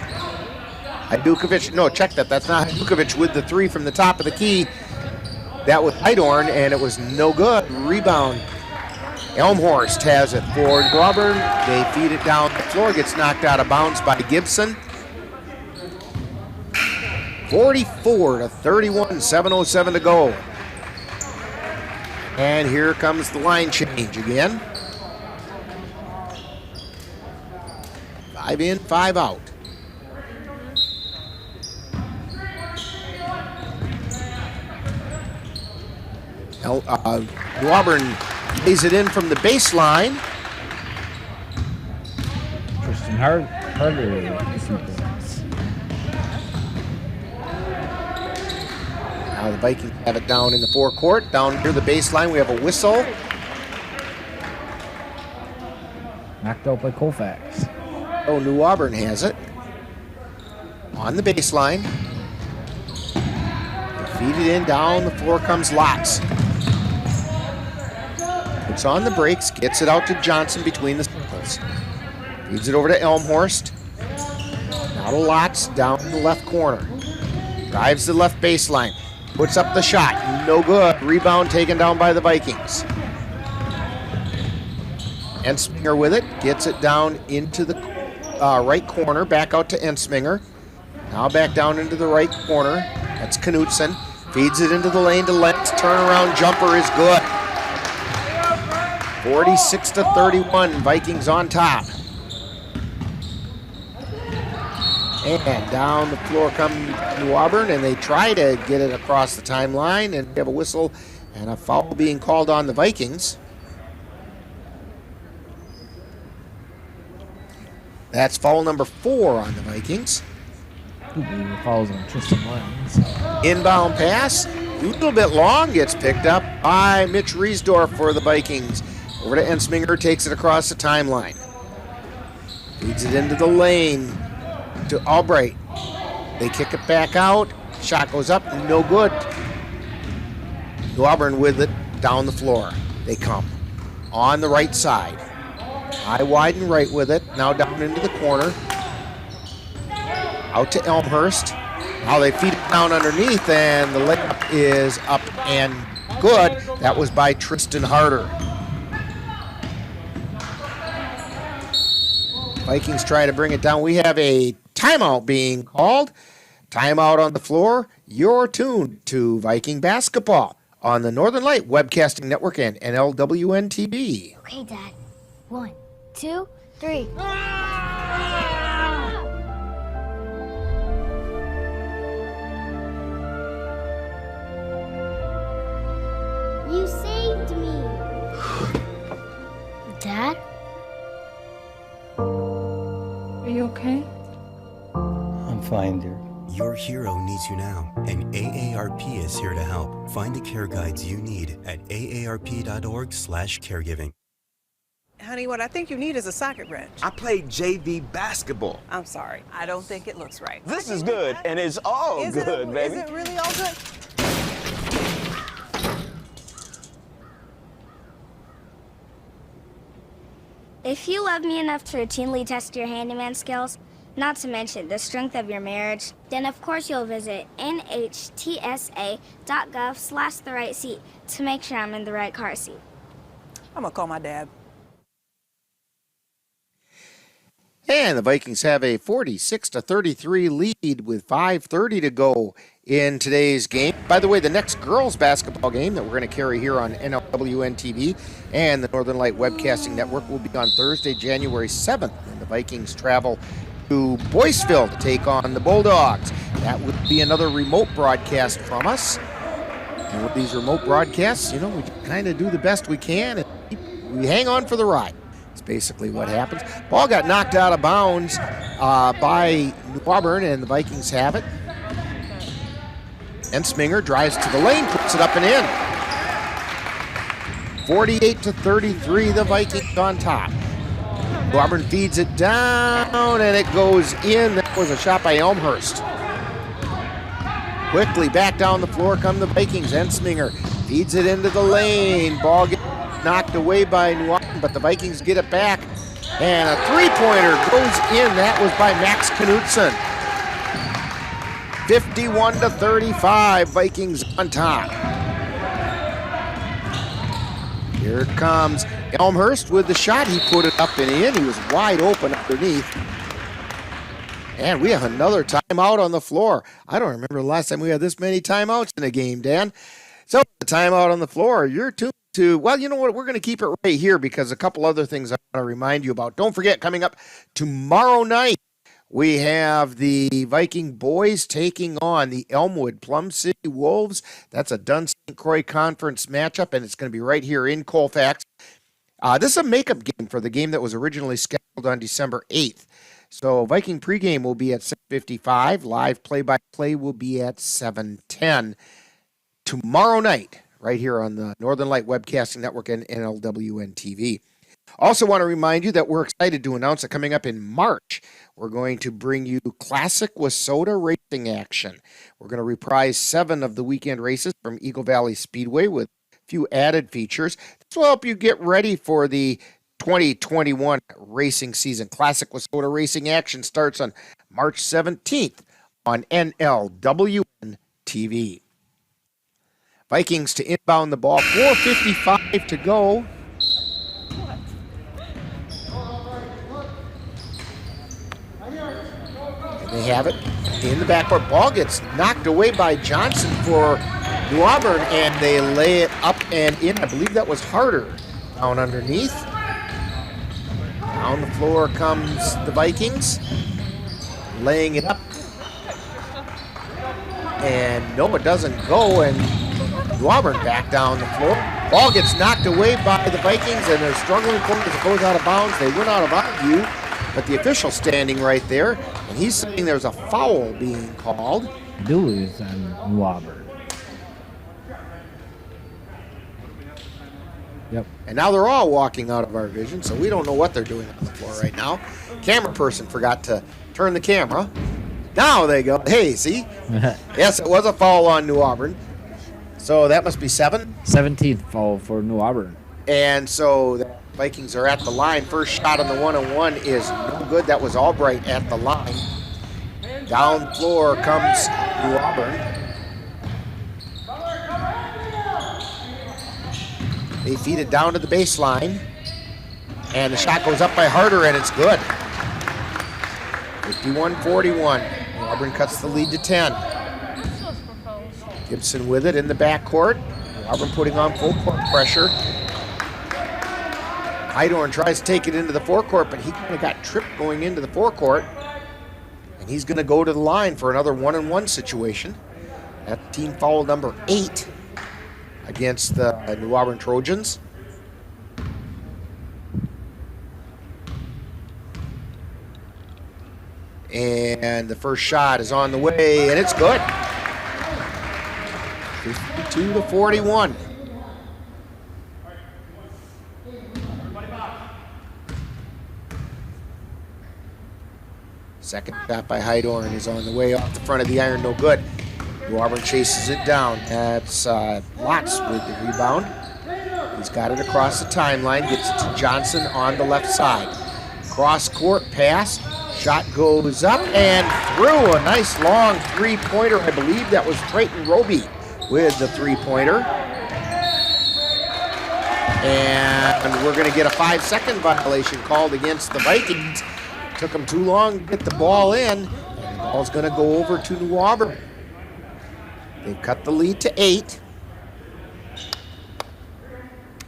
Hajdukovic, no, check that. That's not Hajdukovic with the three from the top of the key. That was Heidorn, and it was no good. Rebound. Elmhorst has it for New Auburn. They feed it down the floor. Gets knocked out of bounds by Gibson. 44-31, 7:07 to go. And here comes the line change again. 5 in, 5 out. New Auburn lays it in from the baseline. Tristan Harder. Now the Vikings have it down in the forecourt. Down near the baseline, we have a whistle. Knocked out by Colfax. Oh, New Auburn has it. On the baseline. They feed it in, down the floor comes Lotz. Puts on the brakes, gets it out to Johnson between the circles. Feeds it over to Elmhorst. Now to Lotz, down in the left corner. Drives the left baseline. Puts up the shot, no good. Rebound taken down by the Vikings. Ensminger with it, gets it down into the right corner, back out to Ensminger. Now back down into the right corner. That's Knutson. Feeds it into the lane to Lentz. Turnaround jumper is good. 46-31, Vikings on top. And down the floor come New Auburn, and they try to get it across the timeline, and we have a whistle and a foul being called on the Vikings. That's foul number 4 on the Vikings. Fouls on Tristan Lyons. Inbound pass, a little bit long, gets picked up by Mitch Riesdorf for the Vikings. Over to Ensminger, takes it across the timeline. Feeds it into the lane to Albright. They kick it back out. Shot goes up, no good. New Auburn with it down the floor. They come on the right side. High, wide, and right with it. Now down into the corner. Out to Elmhurst. Now they feed it down underneath, and the layup is up and good. That was by Tristan Harder. Vikings try to bring it down. We have a timeout being called. Timeout on the floor. You're tuned to Viking basketball on the Northern Light Webcasting Network and NLWN TV. Okay, Dad. 1, 2, 3. You saved me. Dad? Are you okay? I'm fine, dear. Your hero needs you now, and AARP is here to help. Find the care guides you need at aarp.org/caregiving. Honey, what I think you need is a socket wrench. I played JV basketball. I'm sorry. I don't think it looks right. This is good, and it's all good, baby. Is it really all good? If you love me enough to routinely test your handyman skills, not to mention the strength of your marriage, then of course you'll visit nhtsa.gov/the-right-seat to make sure I'm in the right car seat. I'm gonna call my dad. And the Vikings have a 46-33 lead with 5:30 to go in today's game. By the way, the next girls basketball game that we're going to carry here on NLWN TV and the Northern Light Webcasting Network will be on Thursday, January 7th. And the Vikings travel to Boyceville to take on the Bulldogs. That would be another remote broadcast from us. And with these remote broadcasts, we kind of do the best we can and we hang on for the ride. It's basically what happens. Ball got knocked out of bounds by New Auburn, and the Vikings have it. And Sminger drives to the lane, puts it up and in. 48-33, the Vikings on top. New Auburn feeds it down, and it goes in. That was a shot by Elmhurst. Quickly back down the floor come the Vikings, and Sminger feeds it into the lane. Ball gets knocked away by New Auburn, but the Vikings get it back. And a three-pointer goes in. That was by Max Knutson. 51-35, Vikings on top. Here it comes. Elmhurst with the shot. He put it up and in. He was wide open underneath. And we have another timeout on the floor. I don't remember the last time we had this many timeouts in a game, Dan. So the timeout on the floor, you're tuned to, well, you know what? We're going to keep it right here because a couple other things I want to remind you about. Don't forget, coming up tomorrow night, we have the Viking boys taking on the Elmwood Plum City Wolves. That's a Dunn St. Croix Conference matchup, and it's going to be right here in Colfax. This is a makeup game for the game that was originally scheduled on December 8th. So Viking pregame will be at 6:55. Live play-by-play will be at 7:10 tomorrow night, right here on the Northern Light Webcasting Network and NLWN TV. Also want to remind you that we're excited to announce that coming up in March, we're going to bring you Classic Wissota racing action. We're going to reprise 7 of the weekend races from Eagle Valley Speedway with a few added features. This will help you get ready for the 2021 racing season. Classic Wissota racing action starts on March 17th on NLWN TV. Vikings to inbound the ball. 4:55 to go. And they have it in the backcourt. Ball gets knocked away by Johnson for New Auburn, and they lay it up and in. I believe that was Harder down underneath. Down the floor comes the Vikings, laying it up. And no, it doesn't go, and New Auburn back down the floor. Ball gets knocked away by the Vikings, and they're struggling for it as it goes out of bounds. They went out of our view, but the official standing right there, and he's saying there's a foul being called. Duluth on New Auburn. Yep. And now they're all walking out of our vision, so we don't know what they're doing on the floor right now. Camera person forgot to turn the camera. Now they go. Hey, see? Yes, it was a foul on New Auburn. So that must be 7? 17th foul for New Auburn. And so the Vikings are at the line. First shot on the 1-on-1 is no good. That was Albright at the line. Down floor comes New Auburn. They feed it down to the baseline. And the shot goes up by Harder, and it's good. 51-41. Auburn cuts the lead to 10. Gibson with it in the backcourt. Auburn putting on full court pressure. Heidorn tries to take it into the forecourt, but he kind of got tripped going into the forecourt. And he's going to go to the line for another 1-on-1 situation. That's team foul number 8 against the New Auburn Trojans. And the first shot is on the way, and it's good. 52-41. Second shot by Heidorn is on the way off the front of the iron, no good. New Auburn chases it down. That's Lotz with the rebound. He's got it across the timeline, gets it to Johnson on the left side. Cross-court pass. Shot goes up and through. A nice long three-pointer. I believe that was Trayton Roby with the three-pointer. And we're going to get a 5-second violation called against the Vikings. Took them too long to get the ball in. And the ball's going to go over to New Auburn. They've cut the lead to 8.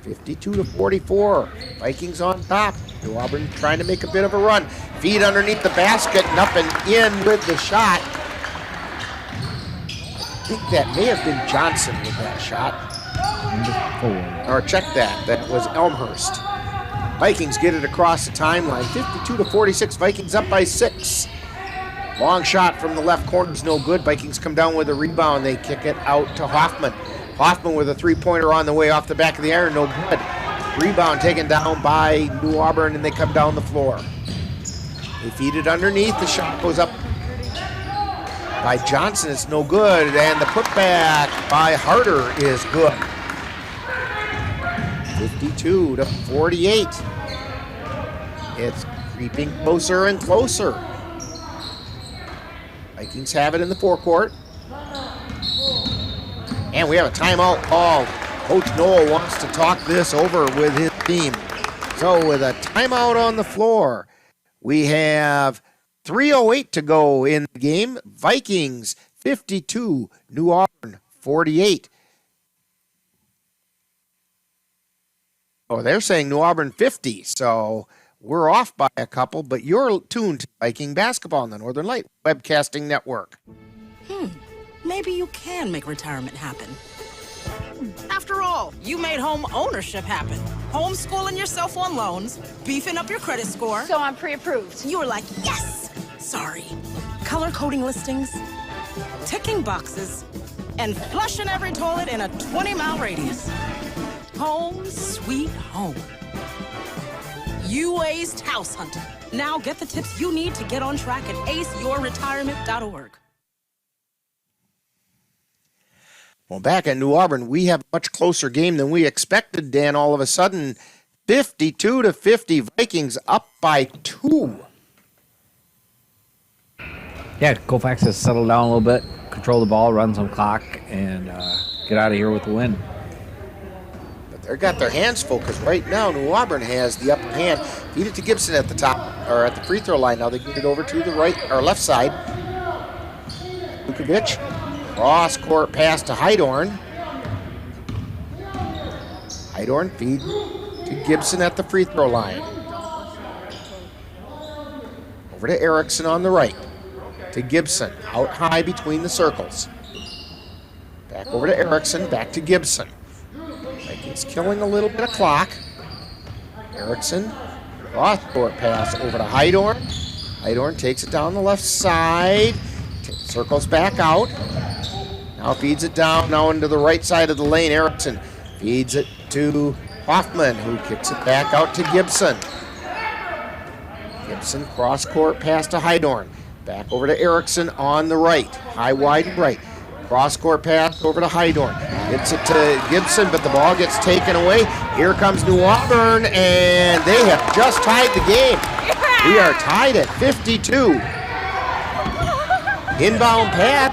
52-44. Vikings on top. New Auburn trying to make a bit of a run. Feed underneath the basket and up and in with the shot. I think that may have been Johnson with that shot. Or check that. That was Elmhurst. Vikings get it across the timeline. 52-46. Vikings up by 6. Long shot from the left corner is no good. Vikings come down with a rebound. They kick it out to Hoffman. Hoffman with a three-pointer on the way off the back of the iron. No good. Rebound taken down by New Auburn, and they come down the floor. They feed it underneath. The shot goes up by Johnson. It's no good. And the putback by Harder is good. 52-48. It's creeping closer and closer. Vikings have it in the forecourt. And we have a timeout call. Coach Noel wants to talk this over with his team. So with a timeout on the floor, we have 3:08 to go in the game. Vikings 52, New Auburn 48. Oh, they're saying New Auburn 50, so we're off by a couple, but you're tuned to Viking basketball on the Northern Light Webcasting Network. Maybe you can make retirement happen. After all, you made home ownership happen. Homeschooling yourself on loans, beefing up your credit score. So I'm pre-approved. You were like, yes! Sorry. Color coding listings, ticking boxes, and flushing every toilet in a 20-mile radius. Home sweet home. You aced house hunting. Now get the tips you need to get on track at aceyourretirement.org. Well, back at New Auburn, we have a much closer game than we expected, Dan. All of a sudden, 52-50, Vikings up by 2. Yeah, Colfax has settled down a little bit, control the ball, run some clock, and get out of here with the win. But they've got their hands full because right now New Auburn has the upper hand. Feed it to Gibson at the top, or at the free throw line. Now they get it over to the right or left side. Vukovic. Cross court pass to Heidorn. Heidorn feed to Gibson at the free throw line. Over to Erickson on the right. To Gibson, out high between the circles. Back over to Erickson, back to Gibson. Vikings killing a little bit of clock. Erickson, cross court pass over to Heidorn. Heidorn takes it down the left side. Circles back out. Now feeds it down now into the right side of the lane. Erickson feeds it to Hoffman, who kicks it back out to Gibson. Gibson cross court pass to Heidorn. Back over to Erickson on the right. High wide right. Cross court pass over to Heidorn. Gets it to Gibson, but the ball gets taken away. Here comes New Auburn, and they have just tied the game. We are tied at 52. Inbound pass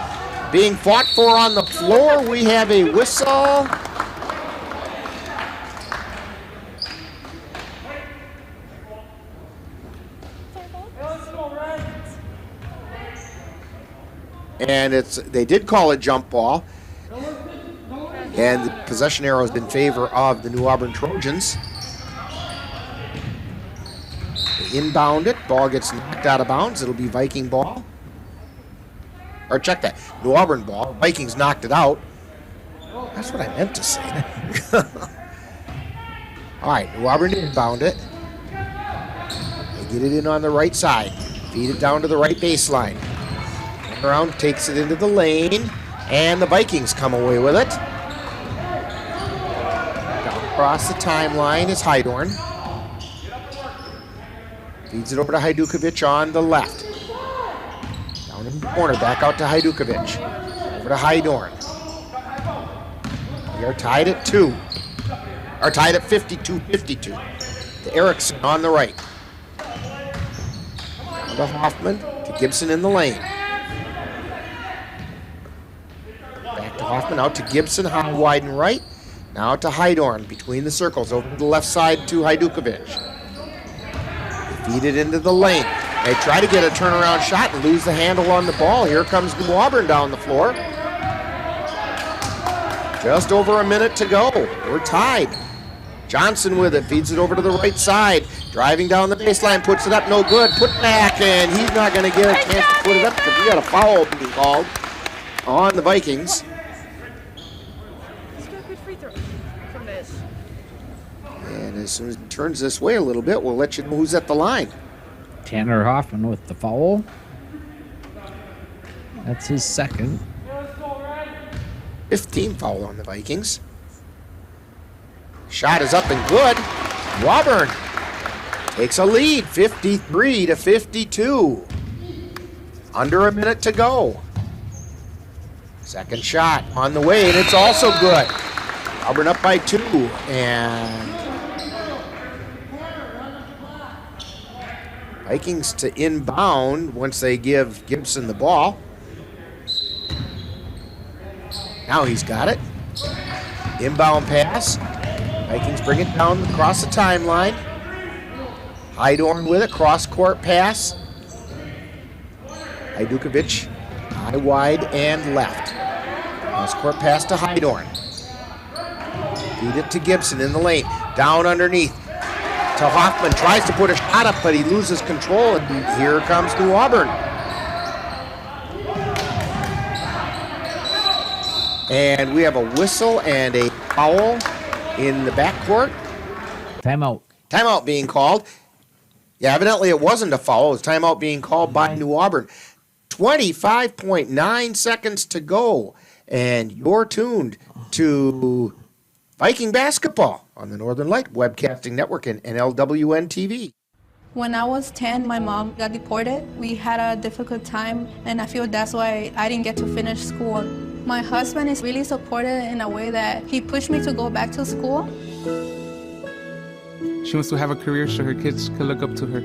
being fought for on the floor. We have a whistle. And they did call it jump ball. And the possession arrow is in favor of the New Auburn Trojans. They inbound it. Ball gets knocked out of bounds. It'll be Viking ball. Or check that. New Auburn ball. Vikings knocked it out. That's what I meant to say. All right, New Auburn inbound it. They get it in on the right side. Feed it down to the right baseline. Around, takes it into the lane, and the Vikings come away with it. Down across the timeline is Heidorn. Feeds it over to Hajdukovic on the left. Down in the corner, back out to Hajdukovic. Over to Heidorn. We are tied at 2. Are tied at 52-52. To Erickson on the right. Down to Hoffman, to Gibson in the lane. Hoffman out to Gibson, high, wide, and right. Now to Heidorn, between the circles, over to the left side to Hajdukovic. They feed it into the lane. They try to get a turnaround shot and lose the handle on the ball. Here comes New Auburn down the floor. Just over a minute to go. We're tied. Johnson with it, feeds it over to the right side. Driving down the baseline, puts it up, no good. Put back, and he's not going to get a chance to put it up because we got a foul being called on the Vikings. He's got a good free throw from this. And as soon as it turns this way a little bit, we'll let you know who's at the line. Tanner Hoffman with the foul. That's his second. 15th foul on the Vikings. Shot is up and good. Auburn takes a lead, 53-52. Under a minute to go. Second shot on the way, and it's also good. Auburn up by 2, and Vikings to inbound once they give Gibson the ball. Now he's got it. Inbound pass. Vikings bring it down across the timeline. Hydorn with it, cross-court pass. Hajdukovic, high, wide, and left. Cross-court pass to Hydorn. Feed it to Gibson in the lane. Down underneath to Hoffman. Tries to put a shot up, but he loses control, and here comes New Auburn. And we have a whistle and a foul in the backcourt. Timeout. Timeout being called. Yeah, evidently it wasn't a foul. It was timeout being called by New Auburn. 25.9 seconds to go. And you're tuned to Viking basketball on the Northern Light Webcasting Network and NLWN TV. When I was 10, my mom got deported. We had a difficult time, and I feel that's why I didn't get to finish school. My husband is really supportive in a way that he pushed me to go back to school. She wants to have a career so her kids can look up to her.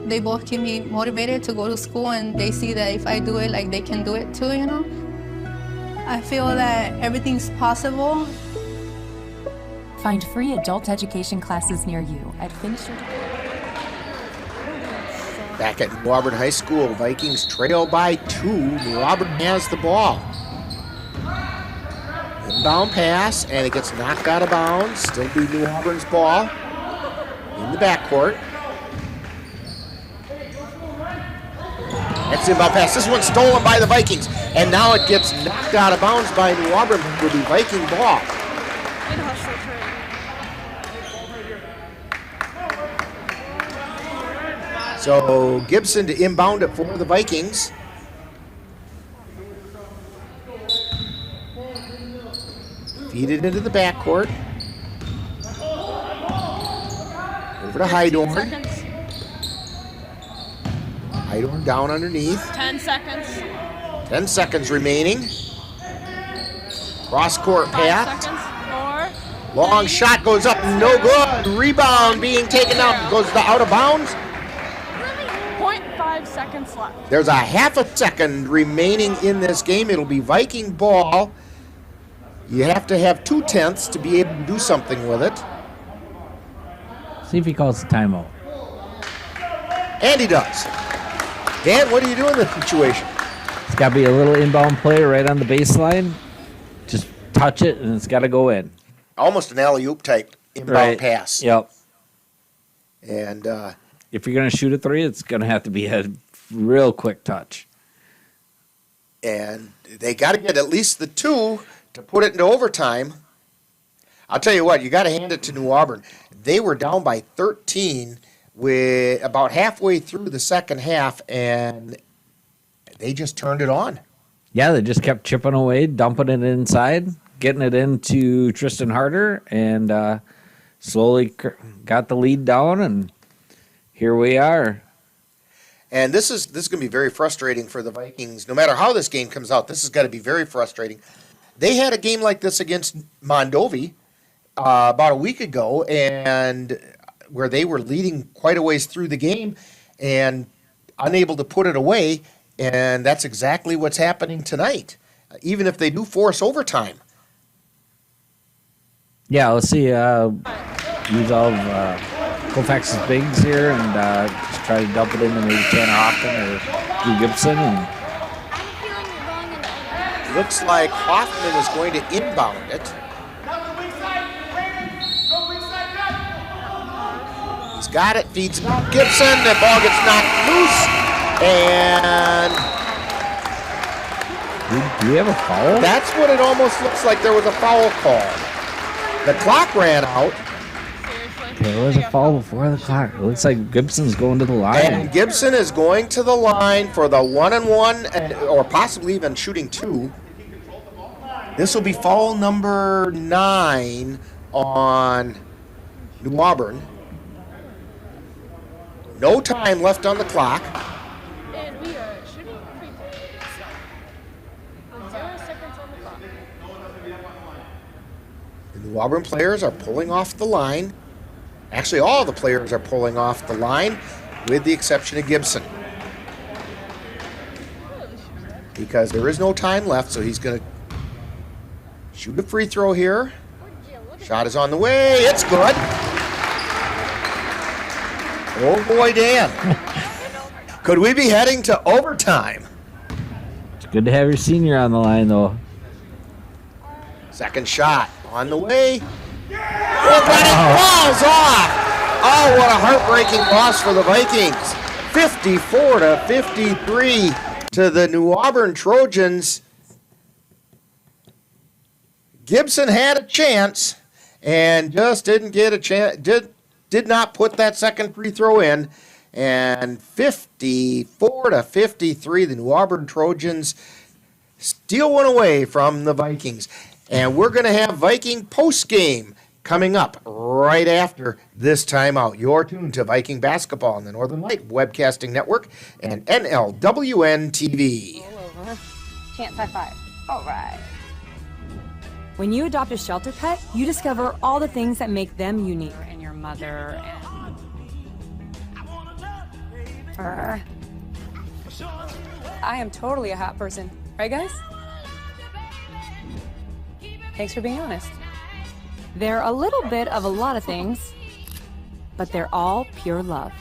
They both keep me motivated to go to school, and they see that if I do it, like, they can do it too, you know? I feel that everything's possible. Find free adult education classes near you at Finish Your... Back at New Auburn High School, Vikings trail by 2. New Auburn has the ball. Inbound pass, and it gets knocked out of bounds. Still be New Auburn's ball in the backcourt. Next inbound pass. This one's stolen by the Vikings, and now it gets knocked out of bounds by New Auburn. It will be Viking ball. So Gibson to inbound it for the Vikings. Feed it into the backcourt. Over to Hydorn. Hydorn down underneath. 10 seconds. 10 seconds remaining. Cross-court pass. 5 seconds. 4. Long shot goes up, no good. Rebound being taken out, goes out of bounds. 0.5 seconds left. There's a half a second remaining in this game. It'll be Viking ball. You have to have 2/10 to be able to do something with it. See if he calls the timeout. And he does. Dan, what do you do in this situation? It's got to be a little inbound play right on the baseline. Just touch it, and it's got to go in. Almost an alley-oop type inbound pass. Yep. And if you're going to shoot a three, it's going to have to be a real quick touch. And they got to get at least the 2 to put it into overtime. I'll tell you what, you got to hand it to New Auburn. They were down by 13 with about halfway through the second half, and they just turned it on. Yeah, they just kept chipping away, dumping it inside, getting it into Tristan Harder, and slowly got the lead down, and here we are. And this is going to be very frustrating for the Vikings. No matter how this game comes out, this is going to be very frustrating. They had a game like this against Mondovi about a week ago, and where they were leading quite a ways through the game and unable to put it away, and that's exactly what's happening tonight, even if they do force overtime. Yeah, let's see. Use all of Colfax's bigs here and just try to dump it into maybe Tanner Hoffman or Drew Gibson. And looks like Hoffman is going to inbound it. got it, feeds it out. Gibson, the ball gets knocked loose, and do we have a foul? That's what it almost looks like. There was a foul call. The clock ran out. There was a foul before the clock. It looks like Gibson's going to the line. And Gibson is going to the line for the 1-and-1, or possibly even shooting 2. This will be foul number 9 on New Auburn. No time left on the clock. And we are shooting free throws. With 0 seconds on the clock. The New Auburn players are pulling off the line. Actually, all the players are pulling off the line, with the exception of Gibson. Because there is no time left, so he's going to shoot a free throw here. Shot is on the way. It's good. Oh, boy, Dan. Could we be heading to overtime? It's good to have your senior on the line, though. Second shot on the way. Oh, but it falls off. Oh, what a heartbreaking loss for the Vikings. 54-53 to the New Auburn Trojans. Gibson had a chance and just didn't get a chance. Did not put that second free throw in. And 54-53, the New Auburn Trojans steal one away from the Vikings. And we're going to have Viking post-game coming up right after this timeout. You're tuned to Viking basketball on the Northern Light Webcasting Network and NLWN TV. Roll over. Chance high five. All right. When you adopt a shelter pet, you discover all the things that make them unique. And your mother and... I am totally a hot person. Right, guys? Thanks for being honest. They're a little bit of a lot of things, but they're all pure love.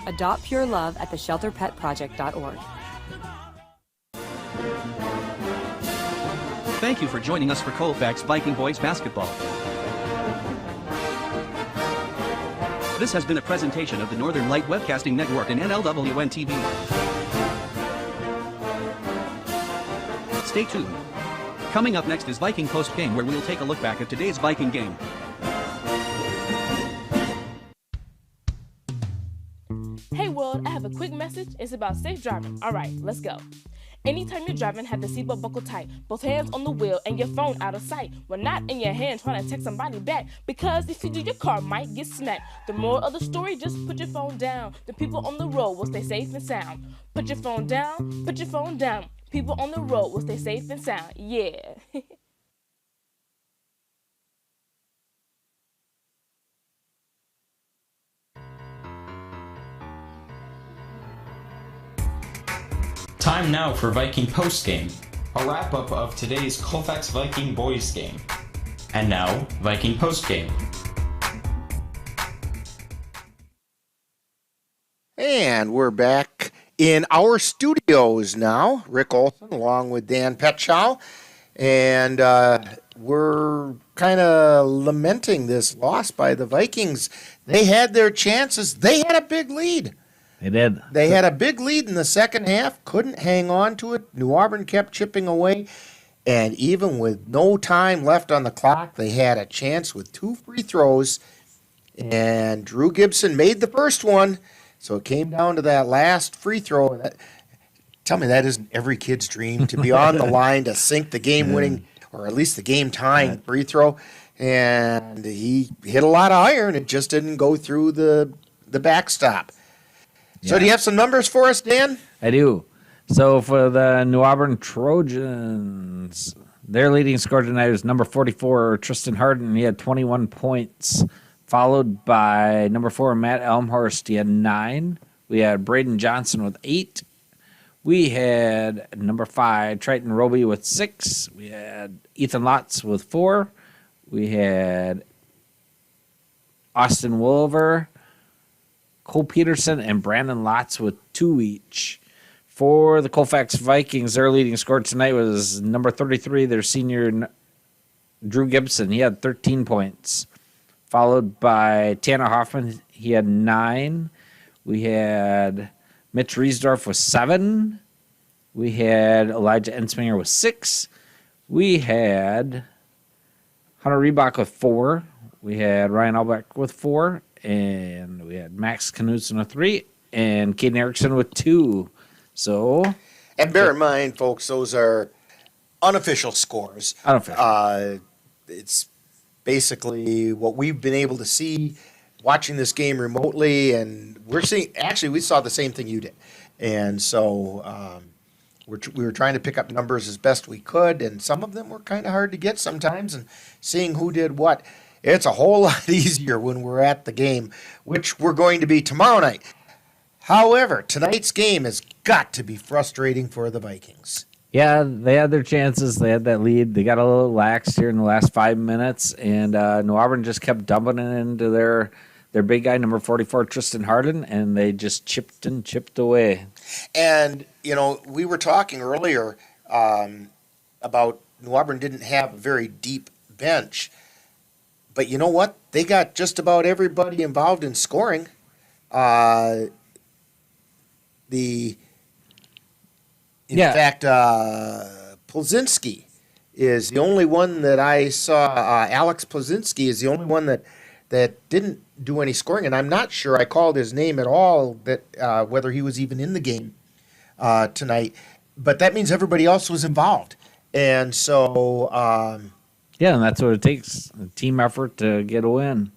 Adopt pure love at theshelterpetproject.org. Thank you for joining us for Colfax Viking Boys Basketball. This has been a presentation of the Northern Light Webcasting Network and NLWN TV. Stay tuned. Coming up next is Viking Post Game, where we'll take a look back at today's Viking game. Hey world, I have a quick message. It's about safe driving. All right, let's go. Anytime you're driving, have the seatbelt buckled tight, both hands on the wheel and your phone out of sight. When not in your hand trying to text somebody back, because if you do, your car might get smacked. The moral of the story, just put your phone down. The people on the road will stay safe and sound. Put your phone down, put your phone down. People on the road will stay safe and sound. Yeah. Time now for Viking Postgame, a wrap-up of today's Colfax Viking boys game. And now, Viking Postgame. And we're back in our studios now. Rick Olson along with Dan Petchow. And we're kind of lamenting this loss by the Vikings. They had their chances. They had a big lead. They did. They had a big lead in the second half, couldn't hang on to it. New Auburn kept chipping away, and even with no time left on the clock, they had a chance with 2 free throws, and Drew Gibson made the first one, so it came down to that last free throw. Tell me that isn't every kid's dream, to be on the line to sink the game-winning, or at least the game-tying free throw, and he hit a lot of iron. It just didn't go through the backstop. So do you have some numbers for us, Dan? I do. So for the New Auburn Trojans, their leading scorer tonight was number 44, Tristan Harden. He had 21 points, followed by number 4, Matt Elmhorst. He had 9. We had Braden Johnson with 8. We had number 5, Triton Roby with 6. We had Ethan Lotz with 4. We had Austin Wolver, Cole Peterson, and Brandon Lotz with 2 each. For the Colfax Vikings, their leading scorer tonight was number 33, their senior Drew Gibson. He had 13 points, followed by Tanner Hoffman. He had 9. We had Mitch Riesdorf with 7. We had Elijah Ensminger with 6. We had Hunter Reebok with 4. We had Ryan Albeck with 4. And we had Max Knudsen with 3. And Caden Erickson with 2. So... And bear in mind, folks, those are unofficial scores. Unofficial. It's basically what we've been able to see watching this game remotely, and we're seeing. Actually, we saw the same thing you did, and so we were trying to pick up numbers as best we could, and some of them were kind of hard to get sometimes. And seeing who did what, it's a whole lot easier when we're at the game, which we're going to be tomorrow night. However, tonight's game has got to be frustrating for the Vikings. Yeah, they had their chances. They had that lead. They got a little lax here in the last 5 minutes, and New Auburn just kept dumping it into their big guy, number 44, Tristan Harden, and they just chipped away. And, we were talking earlier about New Auburn didn't have a very deep bench. But you know what? They got just about everybody involved in scoring. In fact, Plzinski is the only one that I saw. Alex Plzinski is the only one that didn't do any scoring, and I'm not sure I called his name at all. That whether he was even in the game tonight, but that means everybody else was involved, and so and that's what it takes—a team effort to get a win.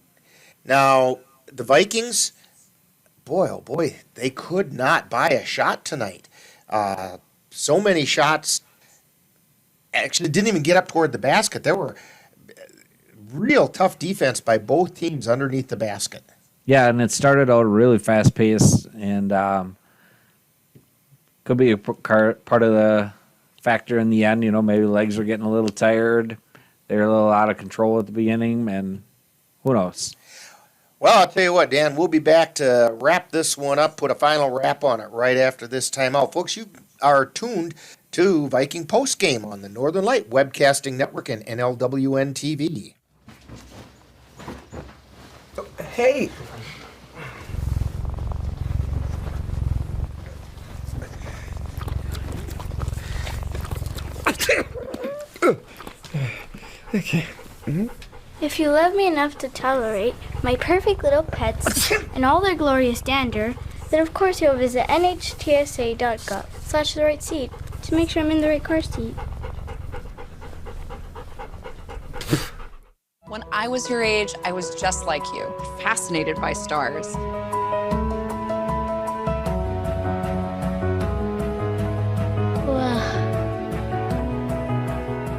Now the Vikings. Boy, oh boy, they could not buy a shot tonight. So many shots actually didn't even get up toward the basket. There were real tough defense by both teams underneath the basket. Yeah, and it started out really fast paced, and could be a part of the factor in the end. Maybe the legs were getting a little tired. They were a little out of control at the beginning, and who knows? Well, I'll tell you what, Dan, we'll be back to wrap this one up, put a final wrap on it right after this timeout. Folks, you are tuned to Viking Postgame on the Northern Light Webcasting Network and NLWN TV. Hey! Okay. Mm-hmm. If you love me enough to tolerate my perfect little pets and all their glorious dander, then of course you'll visit nhtsa.gov/the right seat to make sure I'm in the right car seat. When I was your age, I was just like you, fascinated by stars.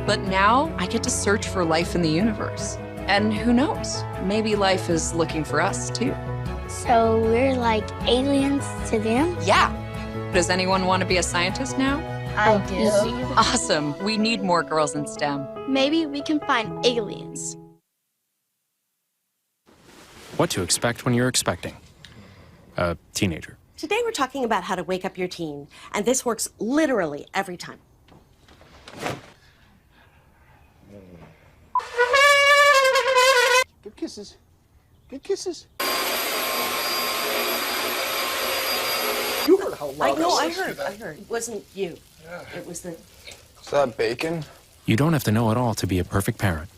But now I get to search for life in the universe. And who knows? Maybe life is looking for us too. So we're like aliens to them? Yeah. Does anyone want to be a scientist now? I do. Awesome. We need more girls in STEM. Maybe we can find aliens. What to expect when you're expecting a teenager. Today we're talking about how to wake up your teen, and this works literally every time. Good kisses. Good kisses. You heard how loud I heard. It wasn't you. It was the... Is that bacon? You don't have to know it all to be a perfect parent.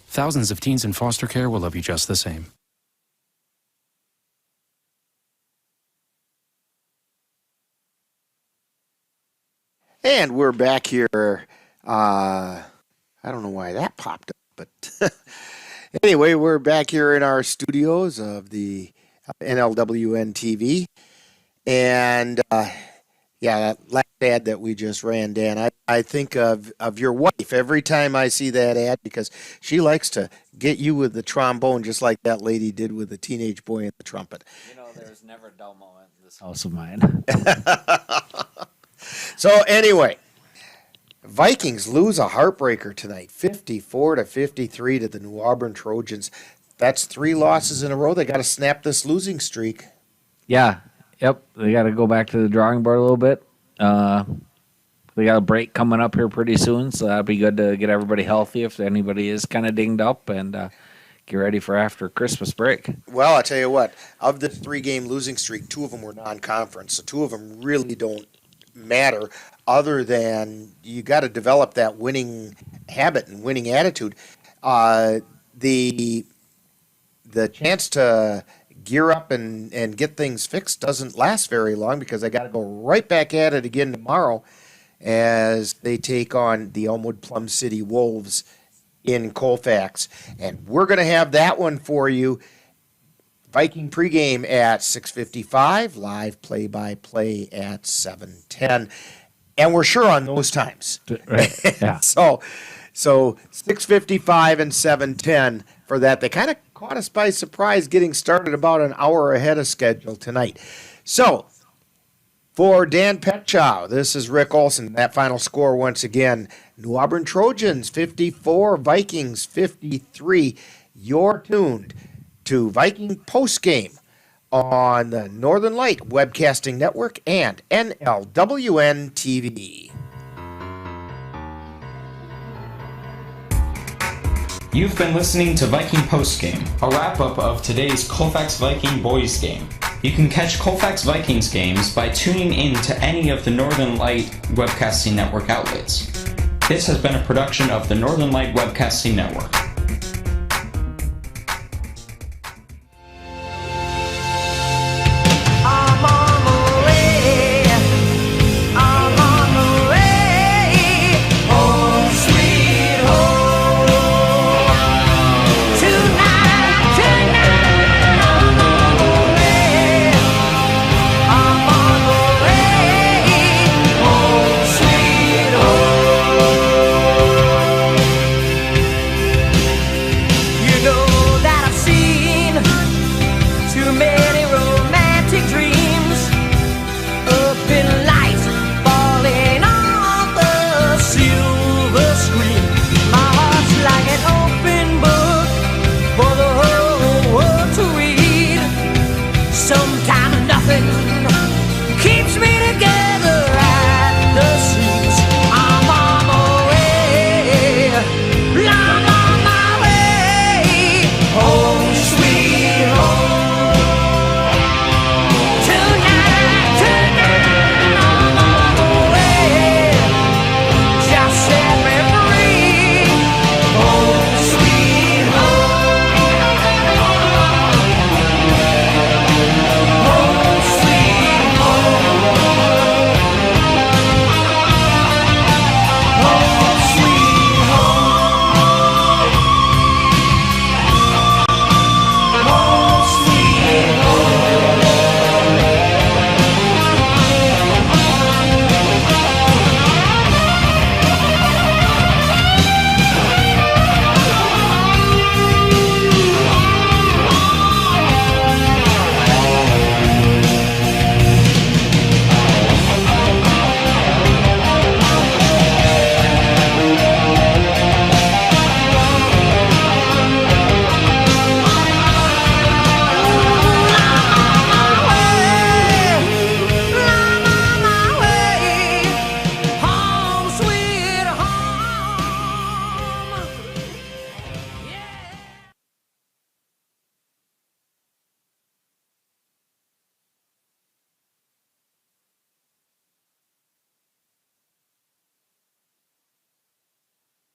Thousands of teens in foster care will love you just the same. And we're back here. I don't know why that popped up, but anyway, we're back here in our studios of the NLWN TV. And that last ad that we just ran, Dan, I think of your wife every time I see that ad because she likes to get you with the trombone just like that lady did with the teenage boy and the trumpet. There's never a dull moment in this house of mine. So anyway, Vikings lose a heartbreaker tonight, 54-53 to the New Auburn Trojans. That's 3 losses in a row. They got to snap this losing streak. Yeah. Yep. They got to go back to the drawing board a little bit. They got a break coming up here pretty soon, so that'll be good to get everybody healthy if anybody is kind of dinged up and get ready for after Christmas break. Well, I'll tell you what, of the 3-game losing streak, 2 of them were non-conference, so 2 of them really don't matter other than you got to develop that winning habit and winning attitude. The chance to gear up and get things fixed doesn't last very long because I got to go right back at it again tomorrow as they take on the Elmwood Plum City Wolves in Colfax. And we're going to have that one for you. Viking pregame at 6:55, live play-by-play at 7:10. And we're sure on those times. Right. Yeah. So 6:55 and 7:10 for that. They kind of caught us by surprise getting started about an hour ahead of schedule tonight. So, for Dan Petchow, this is Rick Olson. That final score once again, New Auburn Trojans 54, Vikings 53. You're tuned to Viking Postgame on the Northern Light Webcasting Network and NLWN TV. You've been listening to Viking Postgame, a wrap-up of today's Colfax Viking boys game. You can catch Colfax Vikings games by tuning in to any of the Northern Light Webcasting Network outlets. This has been a production of the Northern Light Webcasting Network.